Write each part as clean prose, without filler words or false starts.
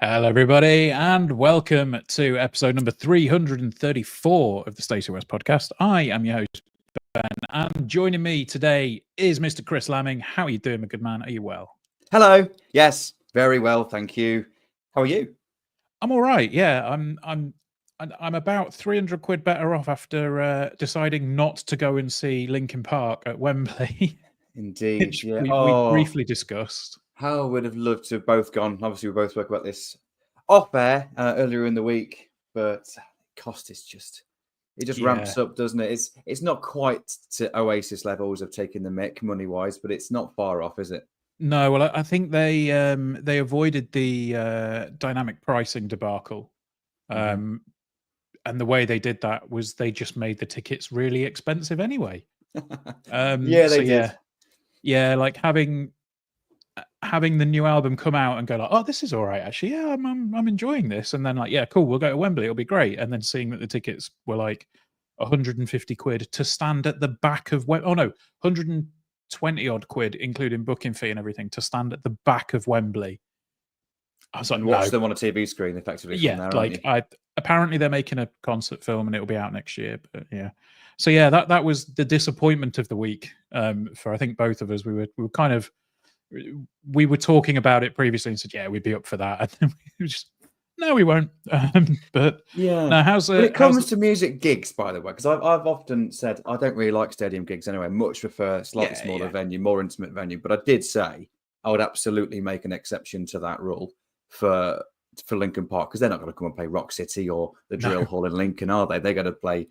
Hello, everybody, and welcome to episode number 334 of the Stacey West podcast. I am your host, Ben, and joining me today is Mr. Chris Lamming. How are you doing, my good man? Are you well? Hello. Yes, very well, thank you. How are you? I'm all right. Yeah, I'm about 300 quid better off after deciding not to go and see Linkin Park at Wembley. Indeed. Which Yeah. we briefly discussed. How I would have loved to have both gone. Obviously, we both spoke about this off air earlier in the week, but cost is just ramps up, doesn't it? It's not quite to Oasis levels of taking the mick money wise, but it's not far off, is it? No, well, I think they avoided the dynamic pricing debacle, and the way they did that was they just made the tickets really expensive anyway. Yeah, they did. Yeah, like having the new album come out and go like, oh, this is all right, actually. Yeah, I'm enjoying this, and then like, yeah, cool, we'll go to Wembley, it'll be great. And then seeing that the tickets were like 150 quid to stand at the back of 120 odd quid, including booking fee and everything, to stand at the back of Wembley. I was like, and watch them on a TV screen, effectively. Yeah, from there, apparently they're making a concert film and it'll be out next year. But yeah, so yeah, that was the disappointment of the week for I think both of us. We were talking about it previously and said, yeah, we'd be up for that. And then we just, no, we won't. But yeah. Now, when it comes to music gigs, by the way, because I've often said I don't really like stadium gigs anyway. Much prefer a slightly smaller venue, more intimate venue. But I did say I would absolutely make an exception to that rule for Linkin Park, because they're not going to come and play Rock City or the Drill Hall in Lincoln, are they? They're going to play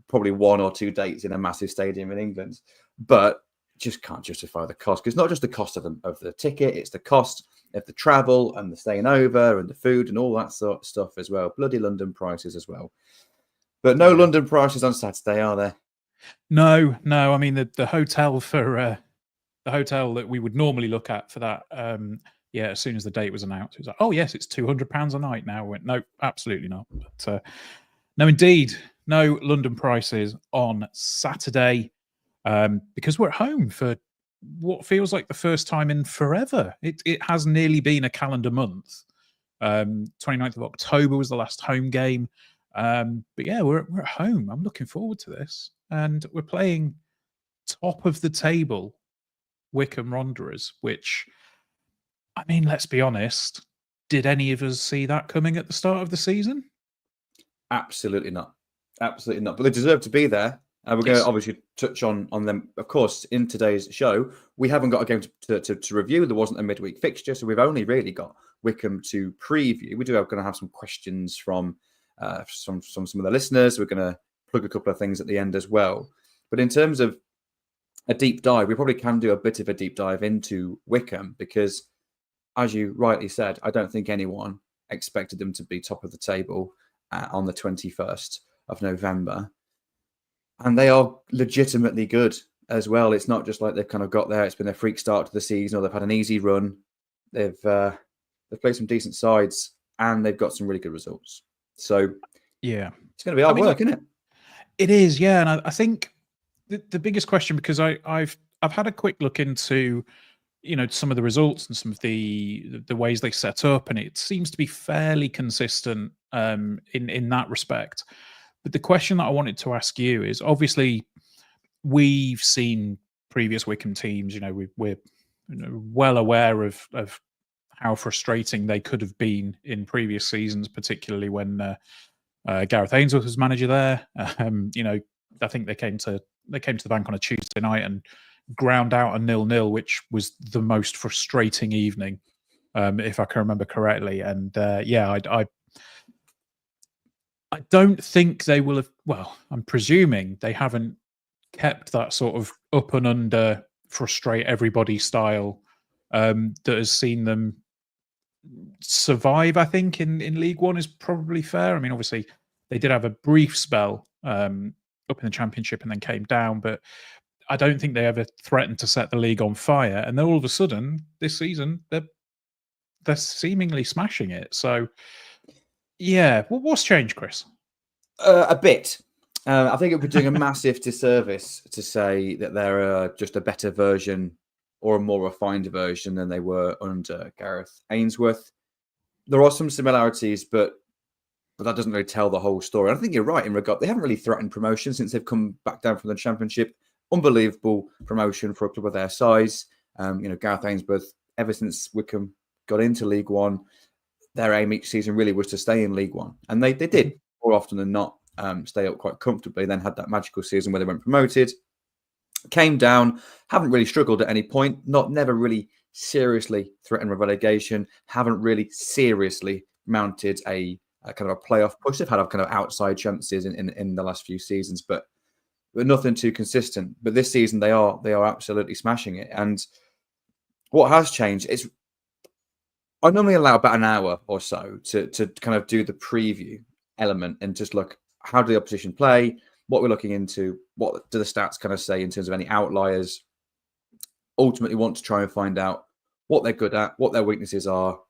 probably one or two dates in a massive stadium in England, but just can't justify the cost, because it's not just the cost of the ticket, it's the cost of the travel and the staying over and the food and all that sort of stuff as well. Bloody London prices as well. But no London prices on Saturday, are there? No. I mean, the hotel for the hotel that we would normally look at for that, as soon as the date was announced, it was like, oh yes, it's £200 a night now. I went, no, absolutely not. But no, indeed, no London prices on Saturday. Because we're at home for what feels like the first time in forever. It has nearly been a calendar month. 29th of October was the last home game. But yeah, we're at home. I'm looking forward to this. And we're playing top of the table Wycombe Wanderers, which, I mean, let's be honest, did any of us see that coming at the start of the season? Absolutely not. Absolutely not. But they deserve to be there. We're going to obviously touch on them, of course, in today's show. We haven't got a game to review. There wasn't a midweek fixture, so we've only really got Wycombe to preview. We going to have some questions from some of the listeners. We're going to plug a couple of things at the end as well. But in terms of a deep dive, we probably can do a bit of a deep dive into Wycombe, because, as you rightly said, I don't think anyone expected them to be top of the table on the 21st of November. And they are legitimately good as well. It's not just like they've kind of got there, it's been a freak start to the season, or they've had an easy run. They've played some decent sides and they've got some really good results. So yeah, it's going to be hard work, isn't it? It is, yeah. And I think the biggest question, because I've had a quick look into, some of the results and some of the ways they set up, and it seems to be fairly consistent in that respect. But the question that I wanted to ask you is, obviously, we've seen previous Wycombe teams. We're well aware of how frustrating they could have been in previous seasons, particularly when Gareth Ainsworth was manager there. I think they came to the bank on a Tuesday night and ground out a 0-0, which was the most frustrating evening, if I can remember correctly. And I don't think they will have. Well, I'm presuming they haven't kept that sort of up and under, frustrate everybody style that has seen them survive. I think in League One is probably fair. I mean, obviously they did have a brief spell up in the Championship and then came down, but I don't think they ever threatened to set the league on fire. And then all of a sudden, this season, they're they're seemingly smashing it. So, yeah, what's changed, Chris? A bit. I think it would be doing a massive disservice to say that they're just a better version or a more refined version than they were under Gareth Ainsworth. There are some similarities, but that doesn't really tell the whole story. I think you're right in regard. They haven't really threatened promotion since they've come back down from the Championship. Unbelievable promotion for a club of their size. Gareth Ainsworth, ever since Wycombe got into League One, their aim each season really was to stay in League One. And they did more often than not stay up quite comfortably, then had that magical season where they went promoted, came down, haven't really struggled at any point, never really seriously threatened relegation, haven't really seriously mounted a kind of a playoff push. They've had kind of outside chances in the last few seasons, but nothing too consistent. But this season they are absolutely smashing it. And what has changed is I normally allow about an hour or so to kind of do the preview element and just look, how do the opposition play? What we're looking into, what do the stats kind of say in terms of any outliers? Ultimately want to try and find out what they're good at, what their weaknesses are,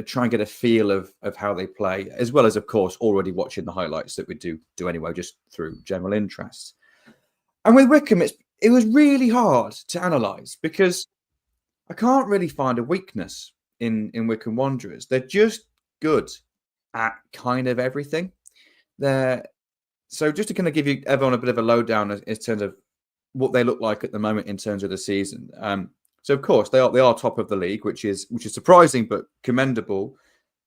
try and get a feel of how they play, as well as, of course, already watching the highlights that we do anyway, just through general interest. And with Wycombe, it was really hard to analyse because I can't really find a weakness in Wycombe Wanderers. They're just good at kind of everything. So just to kind of give you everyone a bit of a lowdown in terms of what they look like at the moment in terms of the season. So of course they are top of the league, which is surprising but commendable.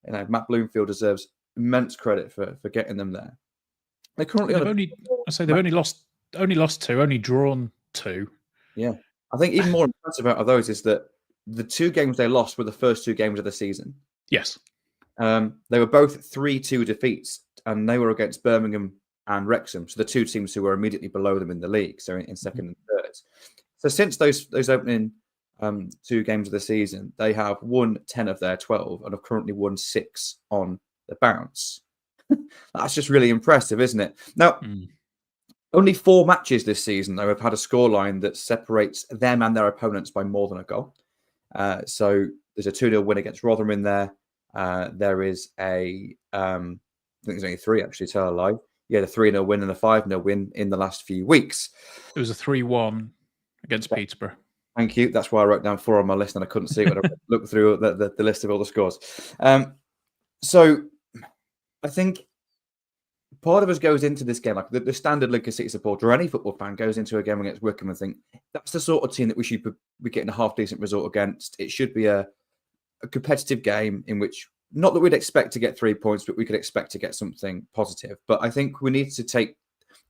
Matt Bloomfield deserves immense credit for getting them there. They're currently they've only lost 2, only drawn 2. Yeah, I think even more impressive out of those is that the 2 games they lost were the first 2 games of the season. Yes, they were both 3-2 defeats, and they were against Birmingham and Wrexham, so the 2 teams who were immediately below them in the league, so in second and third. So since those opening 2 games of the season, they have won 10 of their 12 and have currently won 6 on the bounce. That's just really impressive, isn't it? Now, only 4 matches this season, though, have had a scoreline that separates them and their opponents by more than a goal. So there's a 2-0 win against Rotherham in there. There is I think there's only 3, actually, tell a lie. Yeah, the 3-0 win and the 5-0 win in the last few weeks. It was a 3-1 against Peterborough. Thank you. That's why I wrote down 4 on my list and I couldn't see it when I looked through the list of all the scores. So I think part of us goes into this game, like the standard Lincoln City supporter or any football fan goes into a game against Wycombe and think that's the sort of team that we should be getting a half-decent result against. It should be a competitive game in which, not that we'd expect to get 3 points, but we could expect to get something positive. But I think we need to take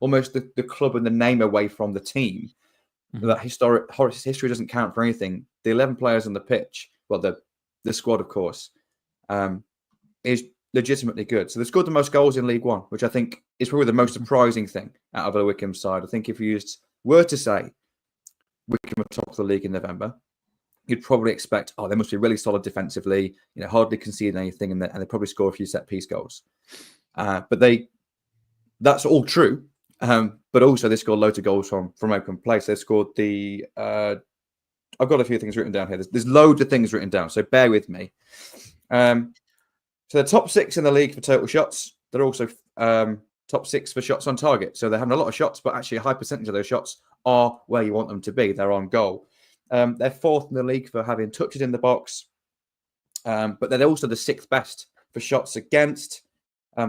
almost the club and the name away from the team. That history doesn't count for anything. The 11 players on the pitch, well, the squad, of course, is legitimately good. So they've scored the most goals in League One, which I think is probably the most surprising thing out of the Wycombe side. I think if you were to say Wycombe are top of the league in November, you'd probably expect, they must be really solid defensively, hardly concede anything, and they probably score a few set-piece goals. But that's all true. But also they scored loads of goals from open play. So they scored I've got a few things written down here. There's loads of things written down, so bear with me. So they're top 6 in the league for total shots. They're also top 6 for shots on target. So they're having a lot of shots, but actually a high percentage of those shots are where you want them to be. They're on goal. They're 4th in the league for having touches in the box. But they're also the 6th best for shots against.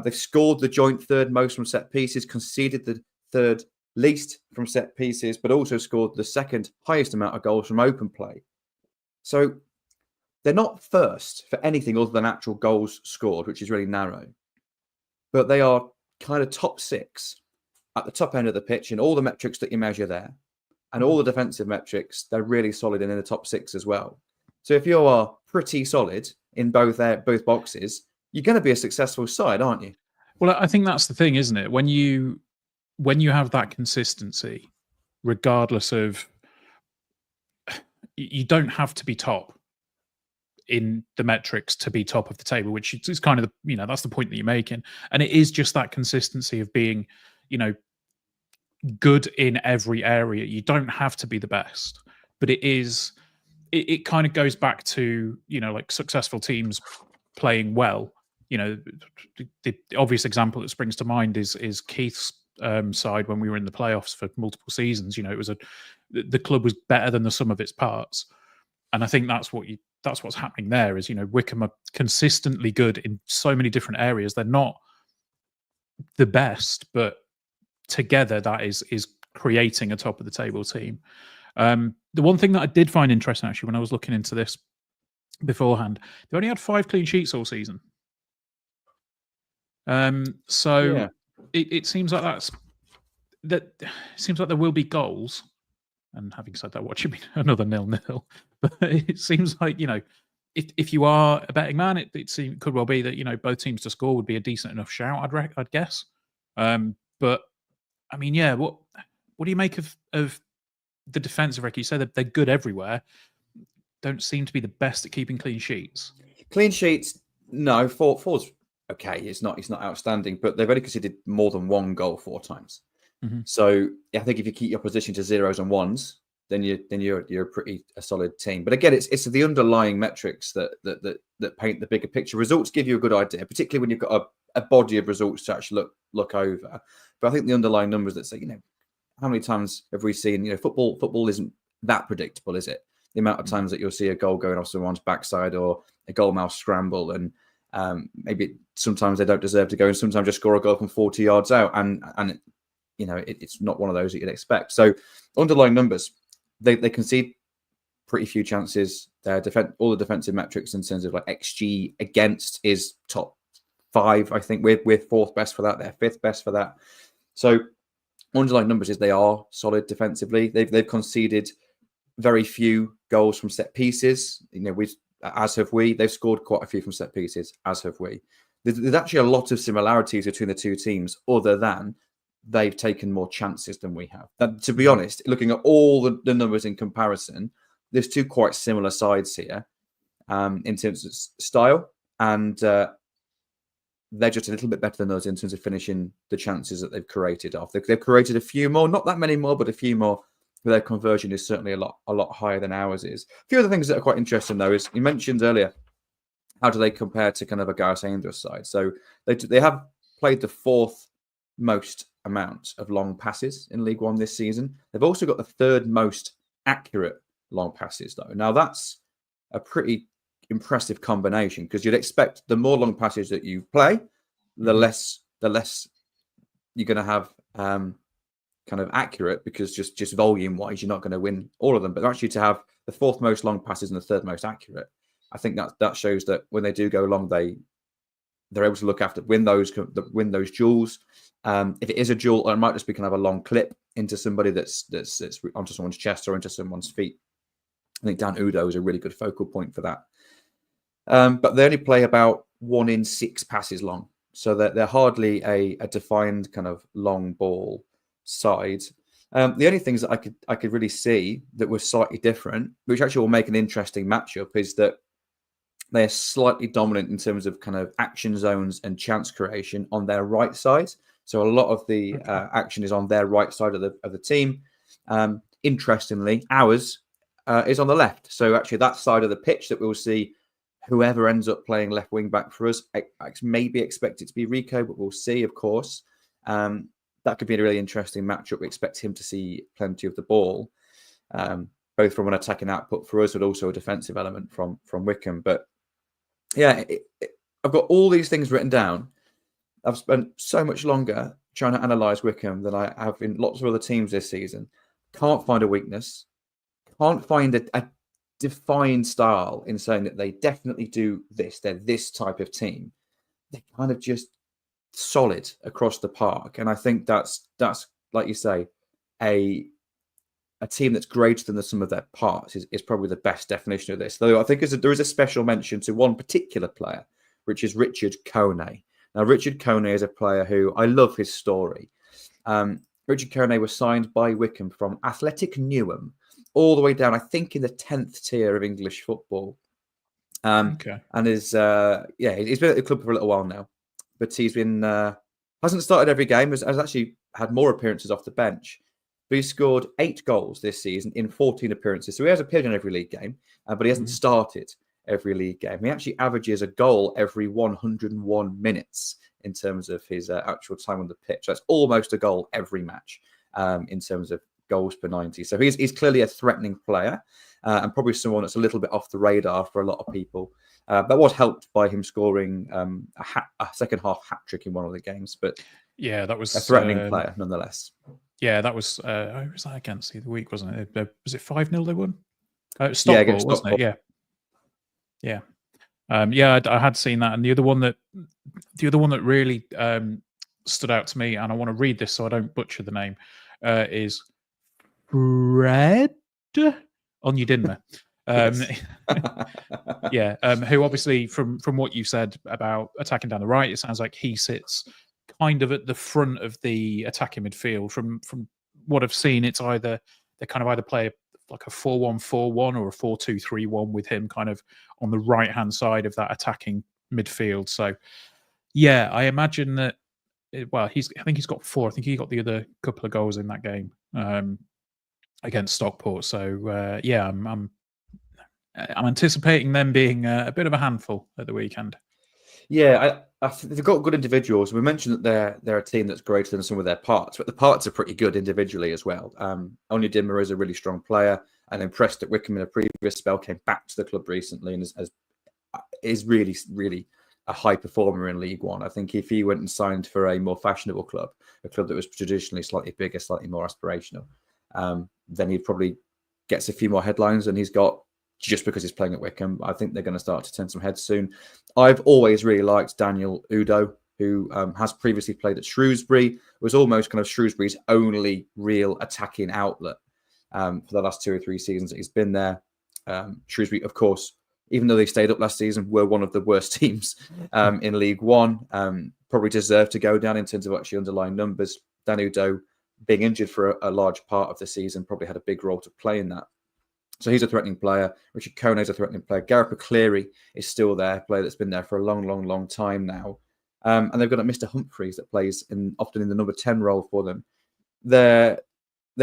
They've scored the joint 3rd most from set pieces, conceded the 3rd least from set pieces, but also scored the 2nd highest amount of goals from open play. So they're not first for anything other than actual goals scored, which is really narrow. But they are kind of top 6 at the top end of the pitch in all the metrics that you measure there. And all the defensive metrics, they're really solid and in the top 6 as well. So if you are pretty solid in both boxes, you're going to be a successful side, aren't you? Well, I think that's the thing, isn't it? When you have that consistency, regardless of, you don't have to be top in the metrics to be top of the table, which is kind of that's the point that you're making. And it is just that consistency of being, good in every area. You don't have to be the best, but it is it kind of goes back to, like successful teams playing well. The obvious example that springs to mind is Keith's side when we were in the playoffs for multiple seasons. It was the club was better than the sum of its parts, and I think that's what's happening there. Is Wycombe are consistently good in so many different areas. They're not the best, but together that is creating a top of the table team. The one thing that I did find interesting actually when I was looking into this beforehand, they only had 5 clean sheets all season. So Yeah. it seems like that seems like there will be goals. And having said that, what should be another 0-0? But it seems like, if you are a betting man, it could well be that, both teams to score would be a decent enough shout, I'd guess. But I mean, yeah, what do you make of the defensive record? You say that they're good everywhere. Don't seem to be the best at keeping clean sheets. Clean sheets, no. Four's okay. It's not outstanding, but they've only conceded more than 1 goal 4 times. Mm-hmm. So I think if you keep your position to 0s and 1s, then you're a pretty solid team. But again, it's the underlying metrics that paint the bigger picture. Results give you a good idea, particularly when you've got a body of results to actually look over. But I think the underlying numbers that say, how many times have we seen, football isn't that predictable, is it? The amount of times that you'll see a goal going off someone's backside or a goalmouth scramble, and maybe sometimes they don't deserve to go, and sometimes just score a goal from 40 yards out, and it's not one of those that you'd expect. So underlying numbers, they concede pretty few chances. All the defensive metrics in terms of like XG against is top 5. I think we're 4th best for that. They're 5th best for that. So underlying numbers is they are solid defensively. They've conceded very few goals from set pieces. As have we. They've scored quite a few from set pieces, as have we. There's actually a lot of similarities between the two teams, other than they've taken more chances than we have. And to be honest, looking at all the numbers in comparison, there's 2 quite similar sides here in terms of style, and they're just a little bit better than us in terms of finishing the chances that they've created off. They've created a few more, not that many more, but a few more. Their conversion is certainly a lot higher than ours is. A few other things that are quite interesting, though, is you mentioned earlier, how do they compare to kind of a Gareth Ainsworth side? So they have played the 4th most amount of long passes in League One this season. They've also got the 3rd most accurate long passes, though. Now, that's a pretty impressive combination, because you'd expect the more long passes that you play, the less you're going to have kind of accurate, because just volume wise you're not going to win all of them. But actually to have the 4th most long passes and the 3rd most accurate, I think that shows that when they do go long, they're able to look after win those duels. If it is a duel, it might just be kind of a long clip into somebody that's onto someone's chest or into someone's feet. I think Dan Udo is a really good focal point for that. But they only play about 1 in 6 passes long, so they're hardly a defined kind of long ball side. The only things that I could really see that were slightly different, which actually will make an interesting matchup, is that they're slightly dominant in terms of kind of action zones and chance creation on their right side. So a lot of the action is on their right side of the team. Interestingly, ours is on the left. So actually that side of the pitch that we'll see whoever ends up playing left wing back for us, I maybe expect it to be Rico, but we'll see, of course. That could be a really interesting matchup. We expect him to see plenty of the ball, both from an attacking output for us, but also a defensive element from Wycombe. But yeah, I've got all these things written down. I've spent so much longer trying to analyse Wycombe than I have in lots of other teams this season. Can't find a weakness. Can't find a defined style in saying that they definitely do this. They're this type of team. They're kind of just solid across the park. And I think that's like you say, a team that's greater than the sum of their parts is probably the best definition of this. Though I think there is a special mention to one particular player, which is Richard Kone. Now, Richard Kone is a player who I love his story. Richard Kone was signed by Wycombe from Athletic Newham, all the way down, I think, in the 10th tier of English football. Okay. And he's been at the club for a little while now, but he's been hasn't started every game. Has actually had more appearances off the bench. but he scored 8 goals this season in 14 appearances. So he has appeared in every league game, but he hasn't started every league game. He actually averages a goal every 101 minutes in terms of his actual time on the pitch. That's almost a goal every match in terms of goals per 90. So he's clearly a threatening player and probably someone that's a little bit off the radar for a lot of people. That was helped by him scoring a second half hat trick in one of the games, but yeah, that was a threatening player nonetheless. Yeah, that was who was that against the other week, wasn't it? Was it 5-0 they won? Stockport, against wasn't Stockport. it? Yeah. Yeah. I had seen that, and the other one that really stood out to me, and I want to read this so I don't butcher the name, is Fred Onyedinma. Yeah, who obviously from what you said about attacking down the right, it sounds like he sits kind of at the front of the attacking midfield. From what I've seen, it's either they kind of either play like a 4-1-4-1 or a 4-2-3-1 with him kind of on the right hand side of that attacking midfield. So yeah, I imagine that. Well, I think he's got 4. I think he got the other couple of goals in that game against Stockport. So yeah, I'm anticipating them being a bit of a handful at the weekend. Yeah, they've got good individuals. We mentioned that they're a team that's greater than some of their parts, but the parts are pretty good individually as well. Onyedinma is a really strong player and impressed at Wycombe in a previous spell, came back to the club recently and is really, really a high performer in League One. I think if he went and signed for a more fashionable club, a club that was traditionally slightly bigger, slightly more aspirational, then he probably gets a few more headlines than he's got just because he's playing at Wycombe. I think they're going to start to turn some heads soon. I've always really liked Daniel Udo, who has previously played at Shrewsbury, was almost kind of Shrewsbury's only real attacking outlet for the last 2 or 3 seasons that he's been there. Shrewsbury, of course, even though they stayed up last season, were one of the worst teams in League One. Probably deserved to go down in terms of actually underlying numbers. Dan Udo, being injured for a large part of the season, probably had a big role to play in that. So he's a threatening player. Richard Kone is a threatening player. Gareth McCleary is still there, a player that's been there for a long, long, long time now. And they've got Mr. Humphreys that plays often in the number 10 role for them. They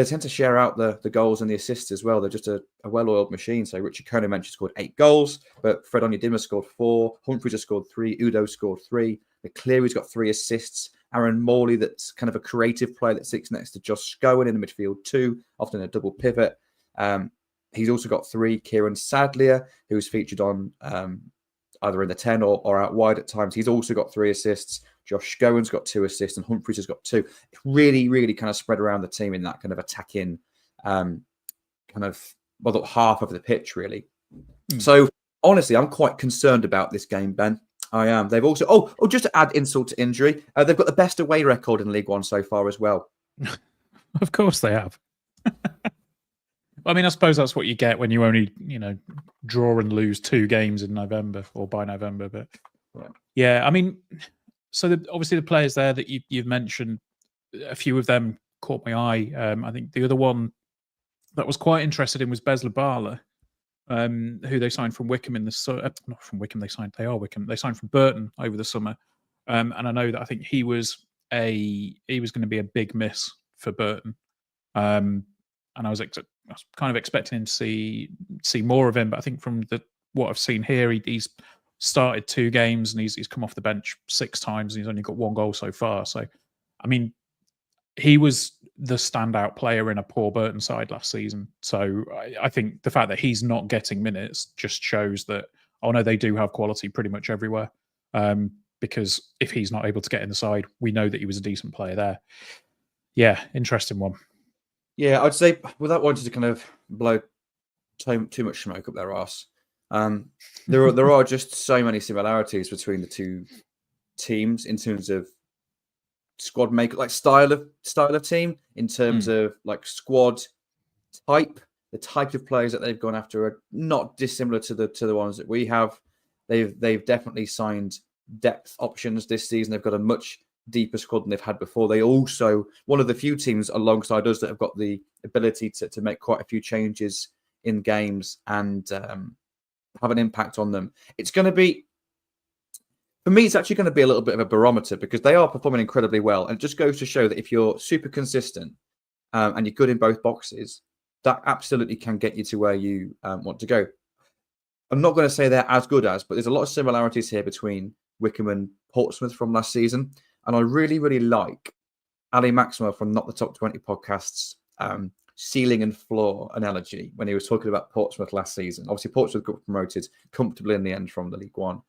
tend to share out the goals and the assists as well. They're just a well-oiled machine. So Richard Kone mentioned scored 8 goals, but Fred Onyedinma scored 4. Humphreys has scored 3. Udo scored 3. McCleary's got 3 assists. Aaron Morley, that's kind of a creative player that sits next to Josh Scowen in the midfield too, often a double pivot. He's also got 3. Kieran Sadlier, who's featured on either in the 10 or out wide at times. He's also got 3 assists. Josh Scowen's got 2 assists and Humphreys has got 2. It's really, really kind of spread around the team in that kind of attacking half of the pitch, really. So, honestly, I'm quite concerned about this game, Ben. I am. They've also, just to add insult to injury, they've got the best away record in League One so far as well. Of course they have. I mean, I suppose that's what you get when you only, draw and lose 2 games in November or by November. But yeah, I mean, so obviously the players there that you've mentioned, a few of them caught my eye. I think the other one that was quite interested in was Besler Barla, who they signed from Wycombe in the not from Wycombe. They are Wycombe. They signed from Burton over the summer, and I know that I think he was going to be a big miss for Burton. And I was kind of expecting him to see more of him, but I think from what I've seen here, he's started 2 games and he's come off the bench 6 times and he's only got 1 goal so far. So, I mean, he was the standout player in a poor Burton side last season. So I think the fact that he's not getting minutes just shows that, they do have quality pretty much everywhere. Because if he's not able to get in the side, we know that he was a decent player there. Yeah, interesting one. Yeah, I'd say without wanting to kind of blow too much smoke up their arse, there are just so many similarities between the 2 teams in terms of squad make, like style of team, in terms of like squad type. The type of players that they've gone after are not dissimilar to the ones that we have. They've definitely signed depth options this season. They've got a much deeper squad than they've had before. They also, one of the few teams alongside us that have got the ability to make quite a few changes in games and have an impact on them. It's going to be, for me, it's actually going to be a little bit of a barometer because they are performing incredibly well. And it just goes to show that if you're super consistent and you're good in both boxes, that absolutely can get you to where you want to go. I'm not going to say they're as good as, but there's a lot of similarities here between Wycombe and Portsmouth from last season. And I really, really like Ali Maxwell from Not the Top 20 podcast's ceiling and floor analogy when he was talking about Portsmouth last season. Obviously, Portsmouth got promoted comfortably in the end from the League One.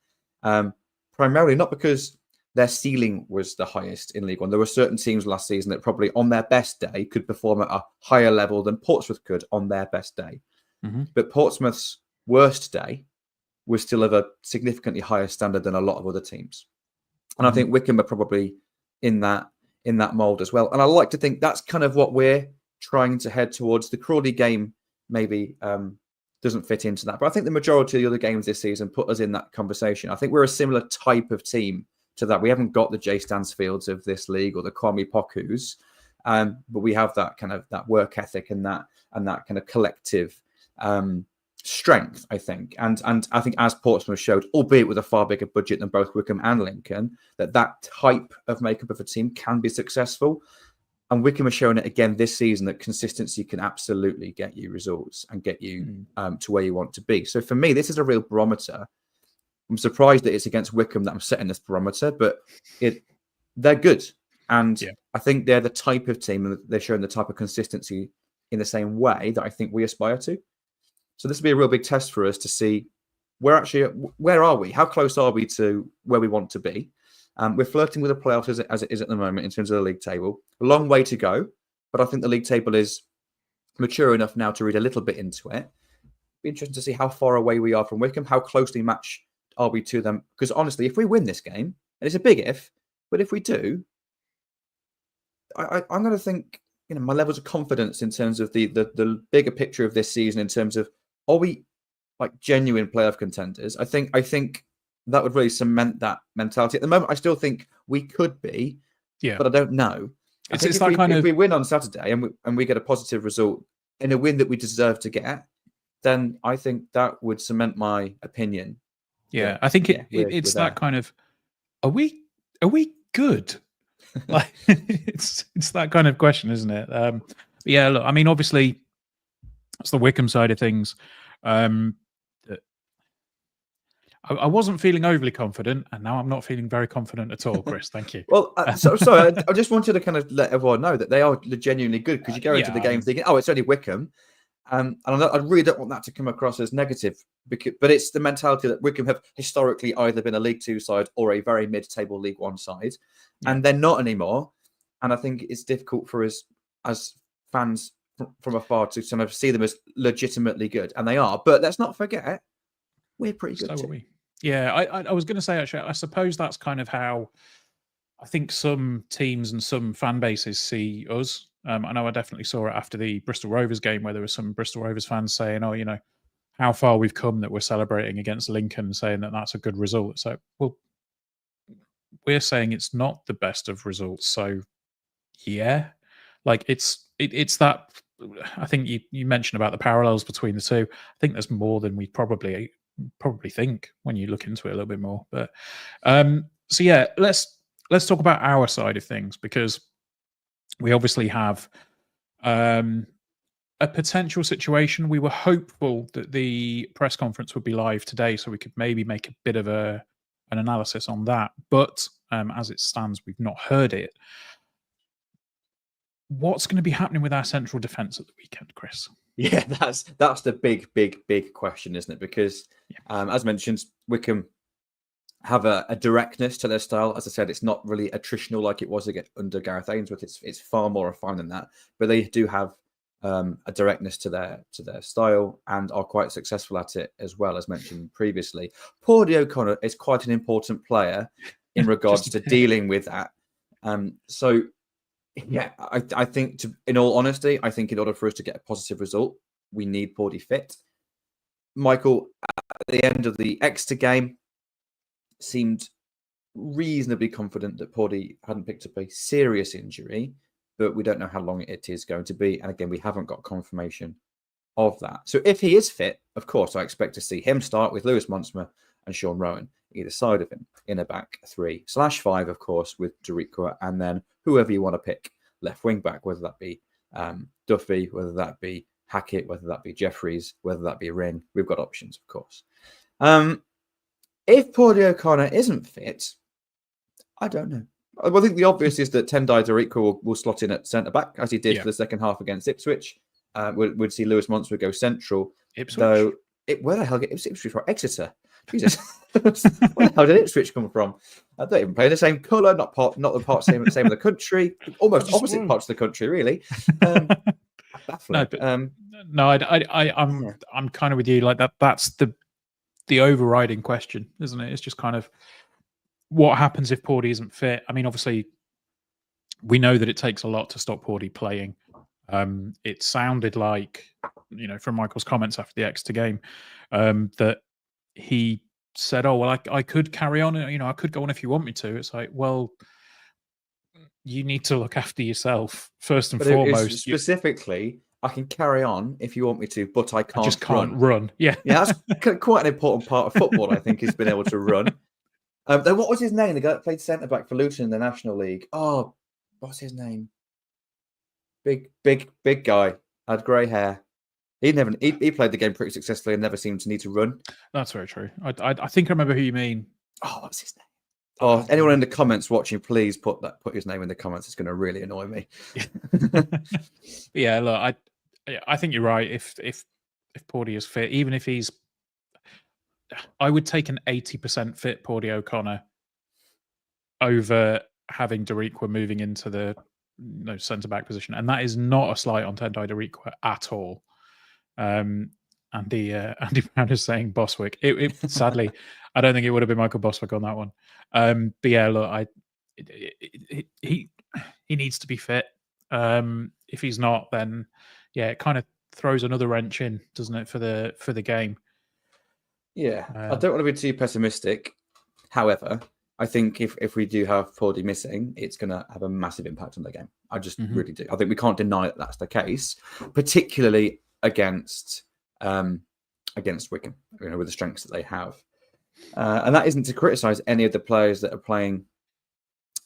Primarily not because their ceiling was the highest in League One. There were certain teams last season that probably on their best day could perform at a higher level than Portsmouth could on their best day. Mm-hmm. But Portsmouth's worst day was still of a significantly higher standard than a lot of other teams. And I think Wycombe are probably in that mould as well. And I like to think that's kind of what we're trying to head towards. The Crawley game maybe doesn't fit into that. But I think the majority of the other games this season put us in that conversation. I think we're a similar type of team to that. We haven't got the Jay Stansfields of this league or the Kwame Pokus, but we have that kind of that work ethic and that kind of collective strength, I think. And I think as Portsmouth showed, albeit with a far bigger budget than both Wycombe and Lincoln, that type of makeup of a team can be successful. And Wycombe has shown it again this season that consistency can absolutely get you results and get you to where you want to be. So for me, this is a real barometer. I'm surprised that it's against Wycombe that I'm setting this barometer, but they're good. And I think they're the type of team and they're showing the type of consistency in the same way that I think we aspire to. So this will be a real big test for us to see where are we? How close are we to where we want to be? We're flirting with the playoffs as it is at the moment in terms of the league table. A long way to go, but I think the league table is mature enough now to read a little bit into it. Be interesting to see how far away we are from Wycombe, how closely matched are we to them? Because honestly, if we win this game, and it's a big if, but if we do, I'm going to think, my levels of confidence in terms of the bigger picture of this season, in terms of are we like genuine playoff contenders? I think that would really cement that mentality. At the moment, I still think we could be, but I don't know. If we win on Saturday and we get a positive result in a win that we deserve to get, then I think that would cement my opinion. Yeah, I think it's that kind of, are we good? Like it's that kind of question, isn't it? Yeah, look, I mean, obviously, that's the Wycombe side of things. I wasn't feeling overly confident, and now I'm not feeling very confident at all, Chris. Thank you. Well, sorry, I just wanted to kind of let everyone know that they are genuinely good, because you go into the game thinking, oh, it's only Wycombe. And I really don't want that to come across as negative, but it's the mentality that Wycombe have historically either been a League Two side or a very mid-table League One side, and they're not anymore. And I think it's difficult for us as fans from afar to kind of see them as legitimately good, and they are. But let's not forget, we're pretty good too. Yeah, I was going to say, actually, I suppose that's kind of how I think some teams and some fan bases see us. I know I definitely saw it after the Bristol Rovers game, where there were some Bristol Rovers fans saying, oh, how far we've come that we're celebrating against Lincoln, saying that that's a good result. So, well, we're saying it's not the best of results. So, yeah, like it's that. I think you mentioned about the parallels between the two. I think there's more than we probably think when you look into it a little bit more. But so yeah, let's talk about our side of things, because we obviously have a potential situation. We were hopeful that the press conference would be live today, so we could maybe make a bit of an analysis on that. But as it stands, we've not heard it. What's going to be happening with our central defence at the weekend, Chris? Yeah, that's the big question, isn't it? Because as mentioned, Wycombe have a directness to their style. As I said, it's not really attritional like it was under Gareth Ainsworth. It's far more refined than that. But they do have a directness to their style and are quite successful at it as well, as mentioned previously. Paudie O'Connor is quite an important player in regards to dealing with that. So yeah, I think, in all honesty, I think in order for us to get a positive result, we need Paudie fit. Michael, at the end of the Exeter game, seemed reasonably confident that Paudie hadn't picked up a serious injury, but we don't know how long it is going to be. And again, we haven't got confirmation of that. So if he is fit, of course, I expect to see him start with Lewis Monsma and Sean Rowan either side of him in a back 3/5, of course, with Doriqua, and then whoever you want to pick left wing back, whether that be Duffy, whether that be Hackett, whether that be Jeffries, whether that be Ring. We've got options, of course. If Pordy O'Connor isn't fit, I don't know. I think the obvious is that Tendai Doriqua will slot in at centre back, as he did for the second half against Ipswich. We'd see Lewis Monsford go central. Ipswich? Though, where the hell get Ipswich from? Exeter. Jesus. Where the hell did Ipswich come from? I don't even play in the same colour, not the part same of the country, almost opposite parts of the country, really. Baffling. I'm kind of with you. Like that's the overriding question, isn't it? It's just kind of what happens if Pordy isn't fit. I mean, obviously, we know that it takes a lot to stop Pordy playing. It sounded like, from Michael's comments after the Exeter game, that he said, "Oh, well, I could carry on. I could go on if you want me to." It's like, well, you need to look after yourself first and foremost. Specifically, I can carry on if you want me to, but I can't. I just can't run. Yeah, that's quite an important part of football. I think is being able to run. Then what was his name? The guy that played centre back for Luton in the National League. Oh, what's his name? Big guy. Had grey hair. He played the game pretty successfully and never seemed to need to run. That's very true. I think I remember who you mean. Oh, what's his name? Oh, anyone in the comments watching, please put his name in the comments. It's going to really annoy me. Yeah, look, I think you're right. If Pordy is fit, even if he's, I would take an 80% fit Pordy O'Connor over having Doriqua moving into the centre back position, and that is not a slight on Tendai Doriqua at all. Andy Brown is saying Boswick. Sadly, I don't think it would have been Michael Boswick on that one. But yeah, look, he needs to be fit. If he's not, then yeah, it kind of throws another wrench in, doesn't it, for the game? Yeah, I don't want to be too pessimistic. However, I think if we do have Pordy missing, it's going to have a massive impact on the game. I just really do. I think we can't deny that that's the case, particularly against Wycombe, with the strengths that they have. And that isn't to criticise any of the players that are playing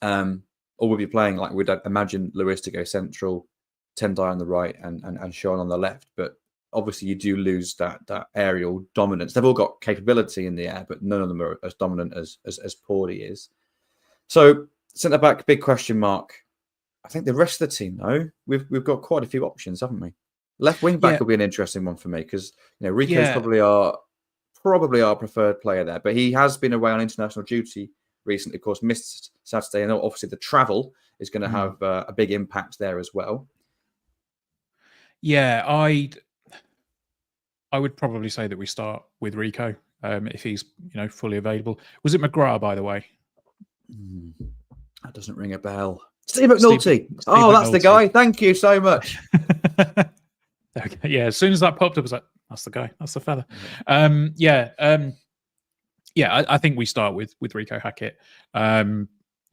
or will be playing. Like we'd imagine Lewis to go central, Tendai on the right, and Sean on the left. But obviously, you do lose that aerial dominance. They've all got capability in the air, but none of them are as dominant as Pordy is. So centre back, big question mark. I think the rest of the team, though, we've got quite a few options, haven't we? Left wing back will be an interesting one for me because Rico's probably our preferred player there, but he has been away on international duty recently. Of course, missed Saturday, and obviously the travel is going to have a big impact there as well. Yeah, I would probably say that we start with Rico if he's fully available. Was it McGrath, by the way? That doesn't ring a bell. Steve McNulty. That's the guy. Thank you so much. Okay, yeah, as soon as that popped up, I was like, that's the guy. That's the fella. I think we start with Rico Hackett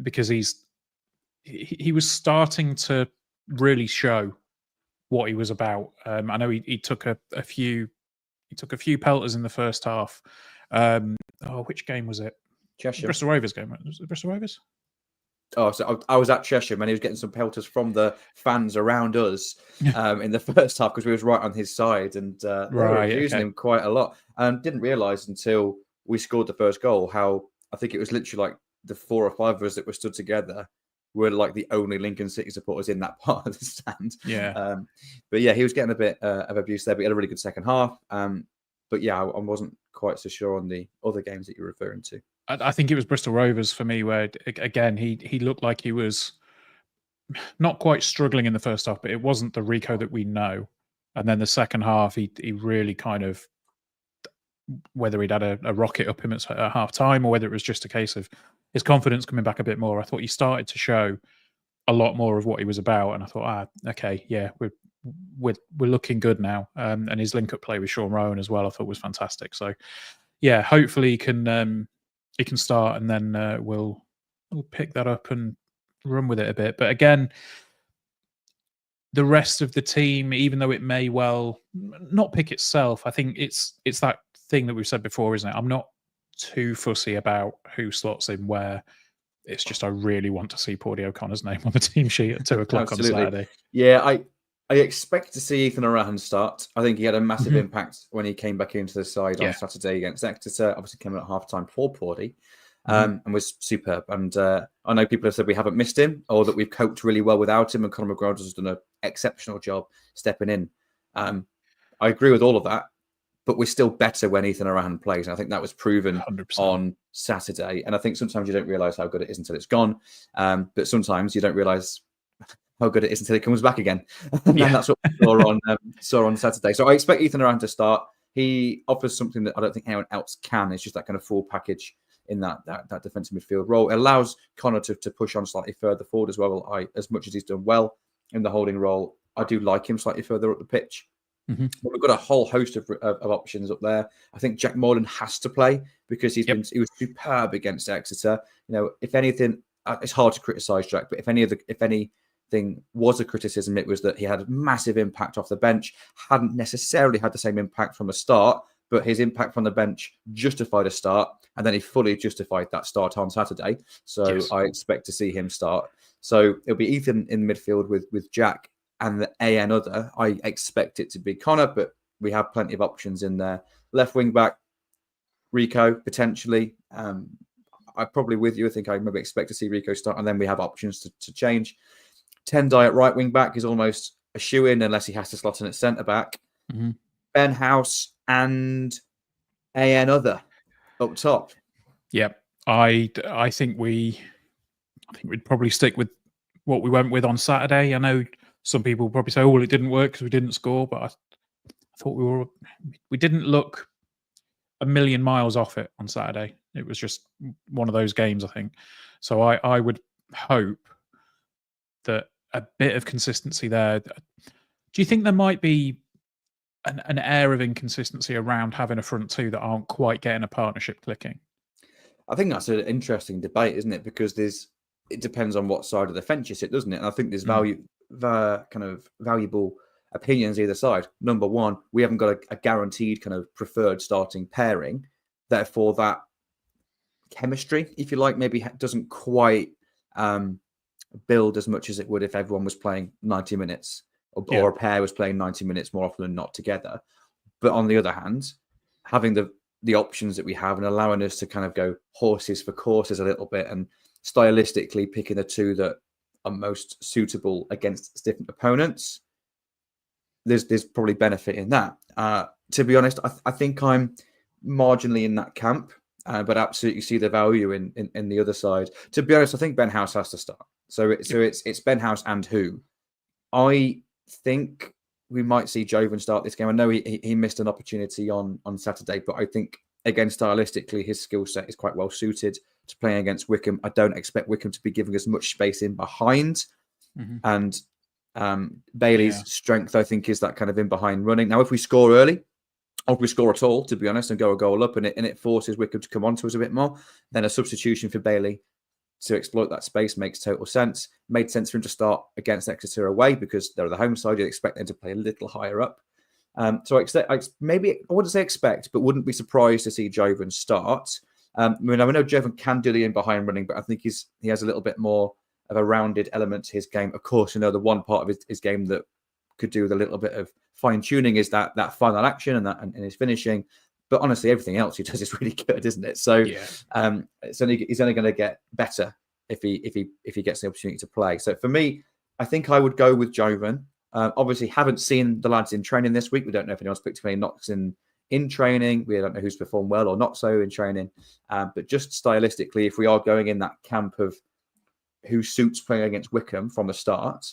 because he was starting to really show what he was about. I know he took a few pelters in the first half. Which game was it? Cheshire. Bristol Rovers game. Was it Bristol Rovers? Oh, so I was at Cheshire and he was getting some pelters from the fans around us in the first half because we was right on his side and they were using him quite a lot. And didn't realise until we scored the first goal how I think it was literally like the 4 or 5 of us that were stood together were like the only Lincoln City supporters in that part of the stand. Yeah. But yeah, he was getting a bit of abuse there, but he had a really good second half. But yeah, I wasn't quite so sure on the other games that you're referring to. I think it was Bristol Rovers for me, where again he looked like he was not quite struggling in the first half, but it wasn't the Rico that we know. And then the second half, he really kind of, whether he'd had a rocket up him at half time or whether it was just a case of his confidence coming back a bit more. I thought he started to show a lot more of what he was about, and I thought, okay, yeah, we're looking good now. And his link up play with Sean Rowan as well, I thought was fantastic. So yeah, hopefully he can start, and then we'll pick that up and run with it a bit. But again, the rest of the team, even though it may well not pick itself, I think it's that thing that we've said before, isn't it? I'm not too fussy about who slots in where. It's just I really want to see Pordy O'Connor's name on the team sheet at 2:00 on Saturday. Yeah, I expect to see Ethan Arahan start. I think he had a massive impact when he came back into the side on Saturday against Exeter. Obviously, came in at half-time for Pordy and was superb. And I know people have said we haven't missed him or that we've coped really well without him, and Conor McGrath has done an exceptional job stepping in. I agree with all of that, but we're still better when Ethan Arahan plays. And I think that was proven 100%. on Saturday. And I think sometimes you don't realise how good it is until it's gone. But sometimes you don't realise how good it is until it comes back again. And that's what we saw on Saturday. So I expect Ethan Arahan to start. He offers something that I don't think anyone else can. It's just that kind of full package in that defensive midfield role. It allows Conor to push on slightly further forward as well. As much as he's done well in the holding role, I do like him slightly further up the pitch. But we've got a whole host of options up there. I think Jack Morland has to play because he was superb against Exeter. If anything, it's hard to criticise Jack, but if anything was a criticism, it was that he had a massive impact off the bench, hadn't necessarily had the same impact from the start, but his impact from the bench justified a start, and then he fully justified that start on Saturday. So I expect to see him start. So it'll be Ethan in midfield with Jack and the AN other. I expect it to be Conor, but we have plenty of options in there. Left wing back, Rico, potentially. I'm probably with you. I think I maybe expect to see Rico start, and then we have options to change. Tendai at right wing back is almost a shoe-in unless he has to slot in at centre back. Ben House and AN other up top. Yep. I think we'd probably stick with what we went with on Saturday. I know some people probably say, "Oh, well, it didn't work because we didn't score," but I thought we didn't look a million miles off it on Saturday. It was just one of those games, I think. So I would hope that a bit of consistency there. Do you think there might be an air of inconsistency around having a front two that aren't quite getting a partnership clicking? I think that's an interesting debate, isn't it? Because it depends on what side of the fence you sit, doesn't it? And I think there's valuable opinions either side. Number one, we haven't got a guaranteed kind of preferred starting pairing. Therefore, that chemistry, if you like, maybe doesn't quite build as much as it would if everyone was playing 90 minutes or a pair was playing 90 minutes more often than not together. But on the other hand, having the options that we have and allowing us to kind of go horses for courses a little bit and stylistically picking the two that are most suitable against different opponents, there's probably benefit in that. To be honest, I think I'm marginally in that camp, but absolutely see the value in the other side. To be honest, I think Ben House has to start. So it's Ben House and who. I think we might see Jovan start this game. I know he missed an opportunity on Saturday, but I think, again, stylistically, his skill set is quite well suited to playing against Wycombe. I don't expect Wycombe to be giving us much space in behind. And Bailey's strength, I think, is that kind of in behind running. Now, if we score early, or if we score at all, to be honest, and go a goal up and it forces Wycombe to come onto us a bit more, then a substitution for Bailey to exploit that space makes total sense. Made sense for him to start against Exeter away because they're the home side. You'd expect them to play a little higher up. So I wouldn't say expect, but wouldn't be surprised to see Jovan start. I know Jovan can do the in behind running, but I think he has a little bit more of a rounded element to his game. Of course, the one part of his game that could do with a little bit of fine tuning is that final action and his finishing. But honestly, everything else he does is really good, isn't it? So he's only going to get better if he gets the opportunity to play. So for me, I think I would go with Jovan. Obviously, haven't seen the lads in training this week. We don't know if anyone's picked up any knocks in training. We don't know who's performed well or not so in training. But just stylistically, if we are going in that camp of who suits playing against Wycombe from the start,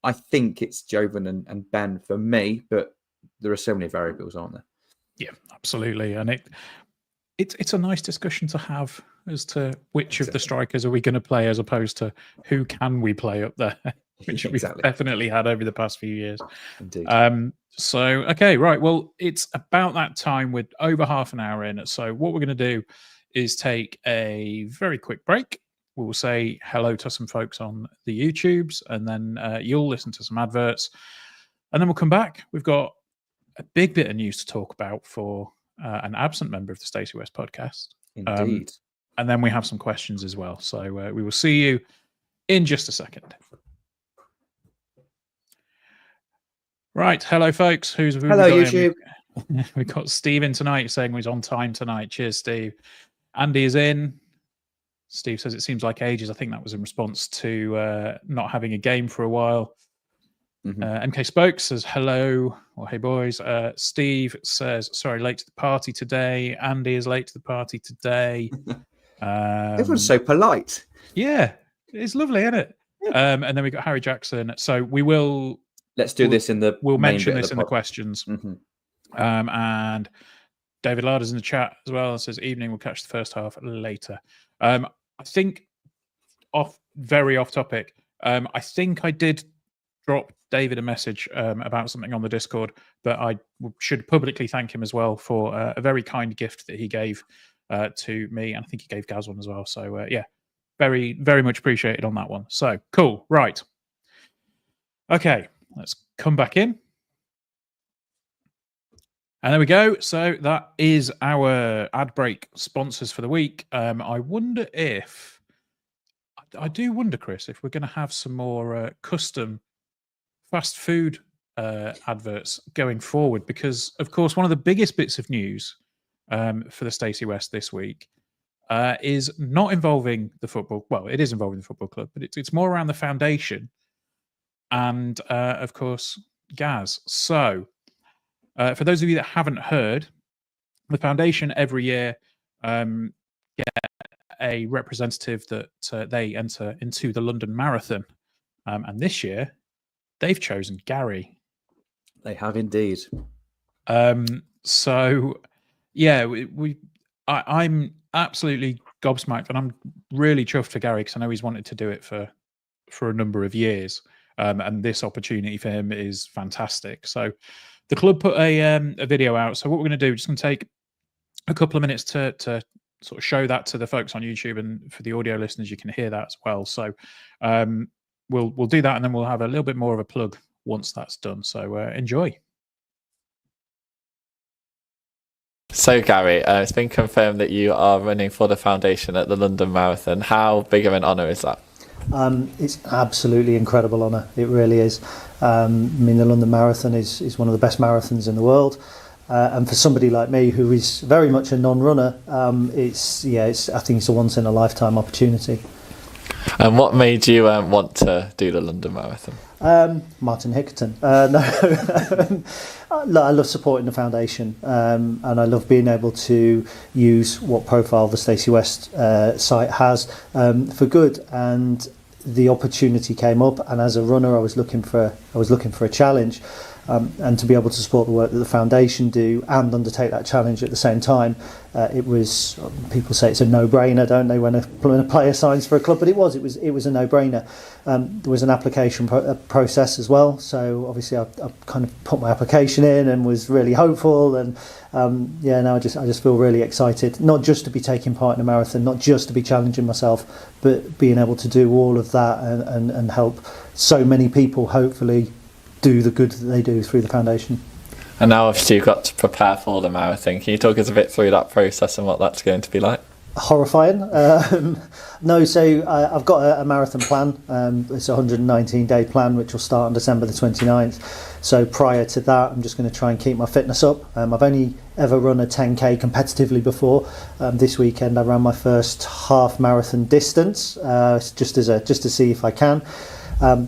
I think it's Jovan and Ben for me. But there are so many variables, aren't there? Yeah, absolutely. And it's a nice discussion to have as to which of the strikers are we going to play as opposed to who can we play up there, which we've definitely had over the past few years. Indeed. So, okay, right. Well, it's about that time. We're over half an hour in. So what we're going to do is take a very quick break. We'll say hello to some folks on the YouTubes, and then you'll listen to some adverts. And then we'll come back. We've got a big bit of news to talk about for an absent member of the Stacey West podcast. Indeed. And then we have some questions as well. So we will see you in just a second. Right, hello folks. Who Hello, we got YouTube. We've got Steve in tonight saying he's on time tonight. Cheers, Steve. Andy is in. Steve says it seems like ages. I think that was in response to not having a game for a while. MK Spoke says hello, or hey boys. Steve says, sorry, late to the party today. Andy is late to the party today. Everyone's so polite. Yeah, it's lovely, isn't it? And then we got Harry Jackson. So let's do this in the we'll main mention bit this of in the questions. And David Larder's in the chat as well. It says evening, we'll catch the first half later. I think very off topic. I think I did drop David a message about something on the Discord, but I should publicly thank him as well for a very kind gift that he gave to me, and I think he gave Gaz one as well. So yeah, very, very much appreciated on that one. So cool, right? Okay, let's come back in. And there we go. So that is our ad break sponsors for the week. I do wonder, Chris, if we're going to have some more custom fast food adverts going forward, because, of course, one of the biggest bits of news for the Stacey West this week is not involving the football. Well, it is involving the football club, but it's more around the foundation and, of course, Gaz. So, for those of you that haven't heard, the foundation every year get a representative that they enter into the London Marathon. And this year, they've chosen Gary. They have indeed. So, yeah, I'm absolutely gobsmacked, and I'm really chuffed for Gary because I know he's wanted to do it for a number of years. And this opportunity for him is fantastic. So the club put a video out. So what we're going to do, we're just going to take a couple of minutes to sort of show that to the folks on YouTube, and for the audio listeners, you can hear that as well. So we'll do that, and then we'll have a little bit more of a plug once that's done. So enjoy. So Gary, it's been confirmed that you are running for the foundation at the London Marathon. How big of an honour is that? It's absolutely incredible honour. It really is. I mean, the London Marathon is one of the best marathons in the world, and for somebody like me who is very much a non-runner, I think it's a once in a lifetime opportunity. And what made you want to do the London Marathon? Martin Hickerton. No, I love supporting the foundation, and I love being able to use what profile the Stacey West site has for good. And the opportunity came up, and as a runner, I was looking for a challenge. And to be able to support the work that the foundation do and undertake that challenge at the same time, it was. People say it's a no-brainer, don't they, when a player signs for a club? But it was a no-brainer. There was an application process as well, so obviously I kind of put my application in and was really hopeful, and now I just feel really excited, not just to be taking part in a marathon, not just to be challenging myself, but being able to do all of that and help so many people hopefully do the good that they do through the foundation. And now obviously you've got to prepare for the marathon. Can you talk us a bit through that process and what that's going to be like? Horrifying. So I've got a marathon plan. It's a 119-day plan which will start on December the 29th. So prior to that, I'm just going to try and keep my fitness up. I've only ever run a 10k competitively before. This weekend I ran my first half marathon distance, just to see if I can.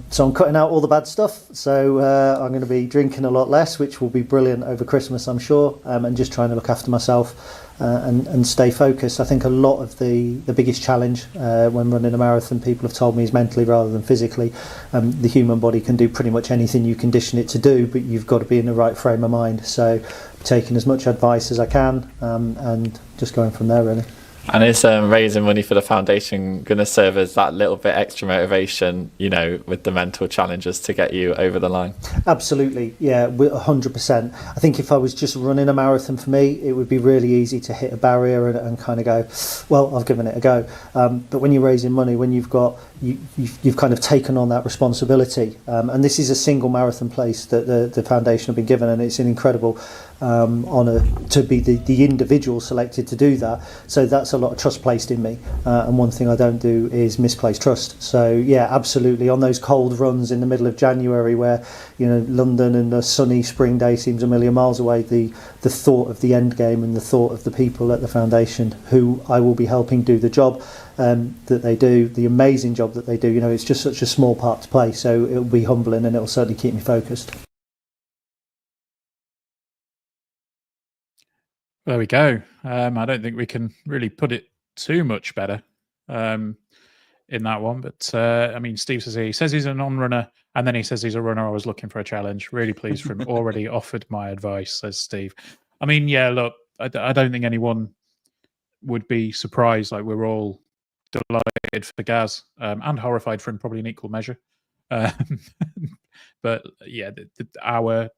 So I'm cutting out all the bad stuff. So I'm going to be drinking a lot less, which will be brilliant over Christmas, I'm sure, and just trying to look after myself and stay focused. I think a lot of the biggest challenge when running a marathon, people have told me, is mentally rather than physically. The human body can do pretty much anything you condition it to do, but you've got to be in the right frame of mind. So taking as much advice as I can and just going from there, really. And is raising money for the foundation going to serve as that little bit extra motivation, with the mental challenges to get you over the line? Absolutely, yeah, 100%. I think if I was just running a marathon, for me, it would be really easy to hit a barrier and kind of go, well, I've given it a go. But when you're raising money, when you've kind of taken on that responsibility, and this is a single marathon place that the foundation have been given, and it's an incredible to be the individual selected to do that. So that's a lot of trust placed in me, and one thing I don't do is misplace trust. So yeah, absolutely, on those cold runs in the middle of January where London and a sunny spring day seems a million miles away, the thought of the end game and the thought of the people at the foundation who I will be helping do the job that they do, the amazing job that they do, it's just such a small part to play, so it'll be humbling and it'll certainly keep me focused. There we go. I don't think we can really put it too much better in that one. But Steve says he says he's a non-runner, and then he says he's a runner. I was looking for a challenge. Really pleased for him. Already offered my advice, says Steve. Look, I don't think anyone would be surprised. Like, we're all delighted for Gaz and horrified for him, probably in equal measure. But yeah, our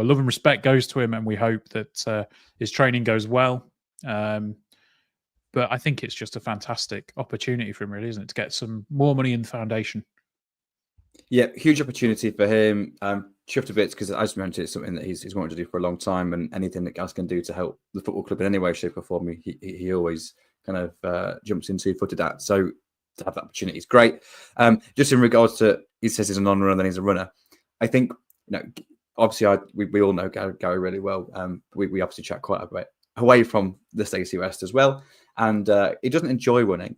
love and respect goes to him, and we hope that his training goes well. But I think it's just a fantastic opportunity for him, really, isn't it, to get some more money in the foundation? Yeah, huge opportunity for him. Chuffed a bit because, as mentioned, it's something that he's wanted to do for a long time, and anything that Gaz can do to help the football club in any way, shape, or form, he always kind of jumps in 2-footed at. So to have that opportunity is great. Just in regards to, he says he's a non-runner, then he's a runner. I think, obviously, we all know Gary really well. We obviously chat quite a bit away from the Stacey West as well, and he doesn't enjoy running,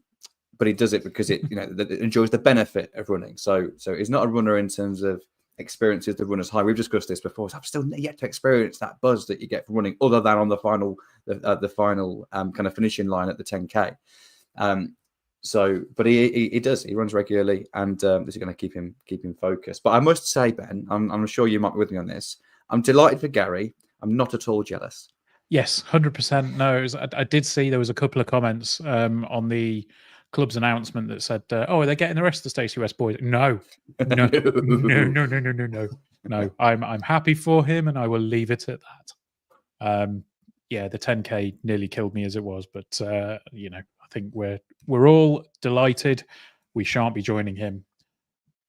but he does it because it enjoys the benefit of running. So he's not a runner in terms of experiences the runner's high. We've discussed this before. So I've still yet to experience that buzz that you get from running, other than on the final kind of finishing line at the 10K. But he does. He runs regularly, and this is going to keep him focused. But I must say, Ben, I'm sure you might be with me on this. I'm delighted for Gary. I'm not at all jealous. Yes, 100%. No, I did see there was a couple of comments on the club's announcement that said, "Oh, are they getting the rest of the Stacey West boys?" No. No. I'm happy for him, and I will leave it at that. Yeah, the 10K nearly killed me as it was, but I think we're all delighted. We shan't be joining him,